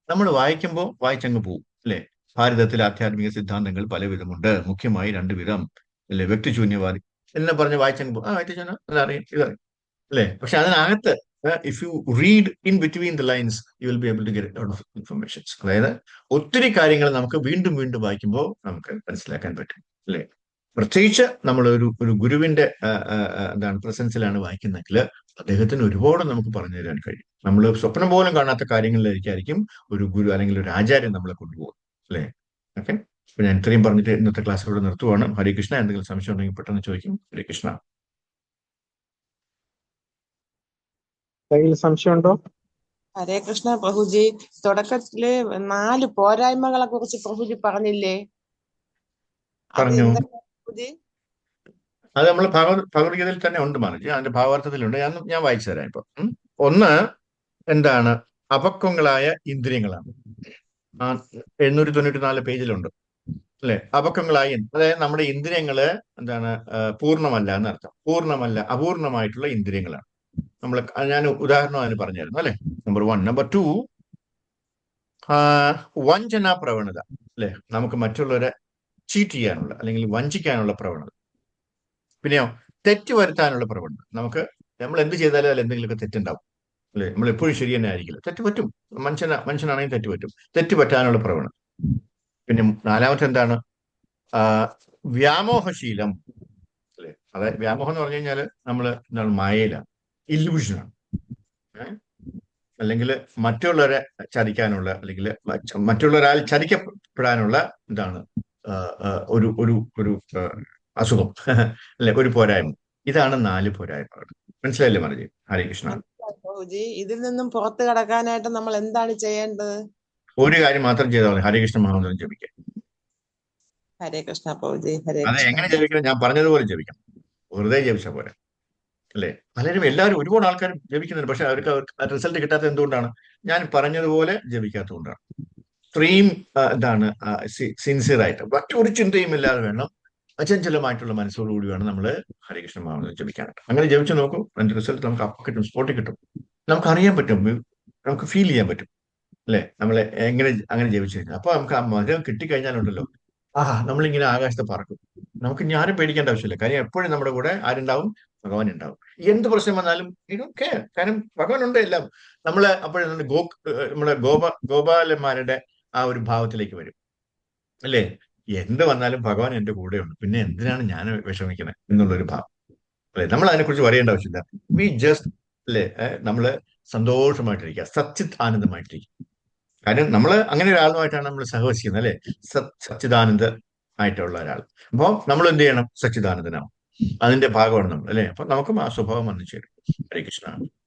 നമ്മൾ വായിക്കുമ്പോൾ വായിച്ചങ്ങ് പോകും. അല്ലേ? ഭാരതത്തിലെ ആധ്യാത്മിക സിദ്ധാന്തങ്ങൾ പലവിധമുണ്ട്, മുഖ്യമായി രണ്ട് വിധം, അല്ലെ? വ്യക്തിശൂന്യവാദി എന്നെ പറഞ്ഞ് വായിച്ചങ്ങ് പോകും. വ്യക്തിശൂന്യം അതറിയാം, ഇതറിയാം, അല്ലേ? പക്ഷെ അതിനകത്ത് if you read in between the lines you will be able to get lot of informations. അതായത് ഒത്തിരി കാര്യങ്ങൾ നമുക്ക് വീണ്ടും വീണ്ടും വായിക്കുമ്പോൾ നമുക്ക് മനസ്സിലാക്കാൻ പറ്റും, അല്ലേ? പ്രത്യേകിച്ച് നമ്മൾ ഒരു ഗുരുവിന്റെ എന്താണ് പ്രസൻസിലാണ് വായിക്കുന്നെങ്കിൽ അദ്ദേഹത്തിന് ഒരുപാട് നമുക്ക് പറഞ്ഞു തരാൻ കഴിയും. നമ്മൾ സ്വപ്നം പോലും കാണാത്ത കാര്യങ്ങളിലായിരിക്കും ഒരു ഗുരു അല്ലെങ്കിൽ ഒരു ആചാര്യൻ നമ്മളെ കൊണ്ടുപോകും, അല്ലേ? ഓക്കെ, അപ്പൊ ഞാൻ ഇത്രയും പറഞ്ഞിട്ട് ഇന്നത്തെ ക്ലാസ്സിലൂടെ നിർത്തുവാണ്. ഹരേ കൃഷ്ണ. എന്തെങ്കിലും സംശയം ഉണ്ടെങ്കിൽ പെട്ടെന്ന് ചോദിക്കും. ഹരേ കൃഷ്ണ. എന്തെങ്കിലും സംശയമുണ്ടോ? ഹരേ കൃഷ്ണ പ്രഭുജി. തുടക്കത്തില് 4 പോരായ്മകളെ കുറിച്ച് പ്രഭുജി പറഞ്ഞില്ലേ? അത് പറഞ്ഞു. എന്തൊക്കെയാ പ്രഭുജി? അത് നമ്മൾ ഭഗവത്ഗീതയിൽ തന്നെ ഉണ്ട് മാനജി, അതിന്റെ ഭാവാർത്ഥത്തിലുണ്ട്. ഞാൻ വായിച്ചു തരാം ഇപ്പൊ. ഒന്ന് എന്താണ്? അപക്വങ്ങളായ ഇന്ദ്രിയങ്ങളാണ്. 794 പേജിലുണ്ട്, അല്ലെ? അപക്വങ്ങളായ, അതായത് നമ്മുടെ ഇന്ദ്രിയങ്ങള് എന്താണ്? പൂർണ്ണമല്ല എന്നർത്ഥം. പൂർണ്ണമല്ല, അപൂർണമായിട്ടുള്ള ഇന്ദ്രിയങ്ങളാണ്. ഞാൻ ഉദാഹരണം അതിന് പറഞ്ഞായിരുന്നു, അല്ലെ? നമ്പർ 1. നമ്പർ 2, വഞ്ചന പ്രവണത, അല്ലെ? നമുക്ക് മറ്റുള്ളവരെ ചീറ്റ് ചെയ്യാനുള്ള അല്ലെങ്കിൽ വഞ്ചിക്കാനുള്ള പ്രവണത. പിന്നെയോ തെറ്റ് വരുത്താനുള്ള പ്രവണത. നമ്മൾ എന്ത് ചെയ്താലും അതിൽ എന്തെങ്കിലുമൊക്കെ തെറ്റുണ്ടാവും, അല്ലെ? നമ്മൾ എപ്പോഴും ശരി തന്നെ ആയിരിക്കില്ല, തെറ്റ് പറ്റും. മനുഷ്യനാണെങ്കിൽ തെറ്റ് പറ്റും. തെറ്റ് പറ്റാനുള്ള പ്രവണത. പിന്നെ 4മത്തെ എന്താണ്? വ്യാമോഹശീലം, അല്ലെ? അതായത് വ്യാമോഹം എന്ന് പറഞ്ഞു കഴിഞ്ഞാൽ നമ്മൾ എന്താണ്? മായയിലാണ്, ഇല്യൂഷനാണ്. അല്ലെങ്കിൽ മറ്റുള്ളവരെ ചതിക്കാനുള്ള അല്ലെങ്കിൽ മറ്റുള്ളവരാൽ ചതിക്കപ്പെടാനുള്ള എന്താണ്? ഒരു ഒരു ഒരു അസുഖം, അല്ലെ? ഒരു പോരായ്മ. ഇതാണ് 4 പോരായ്മകൾ. മനസ്സിലായില്ലേ മാനജി? ഹരേ കൃഷ്ണ. പ്രഭുജി, ഇതിൽ നിന്നും പുറത്തു കടക്കാനായിട്ട് നമ്മൾ എന്താണ് ചെയ്യേണ്ടത്? ഒരു കാര്യം മാത്രം ചെയ്താൽ മതി, ഹരേ കൃഷ്ണ മഹാമന്ത്രം ജപിക്കുക. ഹരേ കൃഷ്ണ പ്രഭുജി. ഹരേ അത് കൃഷ്ണ. എങ്ങനെ ജപിക്കണം? ഞാൻ പറഞ്ഞതുപോലെ ജപിക്കണം. വെറുതെ ജപിച്ചാൽ പോരാ, അല്ലെ? എല്ലാവരും ഒരുപാട് ആൾക്കാർ ജപിക്കുന്നുണ്ട്, പക്ഷെ അവർക്ക് റിസൾട്ട് കിട്ടാത്തത് എന്തുകൊണ്ടാണ്? ഞാൻ പറഞ്ഞതുപോലെ ജപിക്കാത്തതുകൊണ്ടാണ്. ഇത്രയും എന്താണ് സിൻസിയർ ആയിട്ട് മറ്റൊരു ചിന്തയും ഇല്ലാതെ വേണം, അചഞ്ചലമായിട്ടുള്ള മനസ്സോടുകൂടി വേണം നമ്മൾ ഹരികൃഷ്ണ മഹാമന്ത്രം ജപിക്കാനായിട്ട്. അങ്ങനെ ജപിച്ചു നോക്കും, അതിന്റെ റിസൾട്ട് നമുക്ക് അപ്പം കിട്ടും, സ്പോട്ടിൽ കിട്ടും. നമുക്ക് അറിയാൻ പറ്റും, നമുക്ക് ഫീൽ ചെയ്യാൻ പറ്റും, അല്ലെ? നമ്മളെ അങ്ങനെ ജപിച്ചു കഴിഞ്ഞാൽ അപ്പൊ നമുക്ക് ആ മധുരം കിട്ടിക്കഴിഞ്ഞാലുണ്ടല്ലോ, നമ്മളിങ്ങനെ ആകാശത്ത് പറക്കും. നമുക്ക് ഞാനും പേടിക്കേണ്ട ആവശ്യമില്ല. കാര്യം എപ്പോഴും നമ്മുടെ കൂടെ ആരുണ്ടാവും? ഭഗവാൻ ഉണ്ടാവും. എന്ത് പ്രശ്നം വന്നാലും ഇതൊക്കെ, കാരണം ഭഗവാൻ ഉണ്ട് എല്ലാം. നമ്മള് അപ്പോഴും നമ്മുടെ ഗോപാലന്മാരുടെ ആ ഒരു ഭാവത്തിലേക്ക് വരും, അല്ലേ? എന്ത് വന്നാലും ഭഗവാൻ എന്റെ കൂടെയുണ്ട്, പിന്നെ എന്തിനാണ് ഞാൻ വിഷമിക്കുന്നത് എന്നുള്ളൊരു ഭാവം, അല്ലെ? നമ്മൾ അതിനെക്കുറിച്ച് പറയേണ്ട ആവശ്യമില്ല. വി ജസ്റ്റ്, അല്ലെ, നമ്മള് സന്തോഷമായിട്ടിരിക്കുക, സച്ചിത് ആനന്ദമായിട്ടിരിക്കുക. കാര്യം നമ്മൾ അങ്ങനെ ഒരാളുമായിട്ടാണ് നമ്മൾ സഹവസിക്കുന്നത്, അല്ലെ? സച്ചിദാനന്ദ ആയിട്ടുള്ള ഒരാൾ. അപ്പോൾ നമ്മൾ എന്ത് ചെയ്യണം? സച്ചിദാനന്ദനാവും. അതിന്റെ ഭാഗമാണ് നമ്മൾ, അല്ലെ? അപ്പൊ നമുക്കും ആ സ്വഭാവം വന്നു ചേരും. ഹരേ കൃഷ്ണ.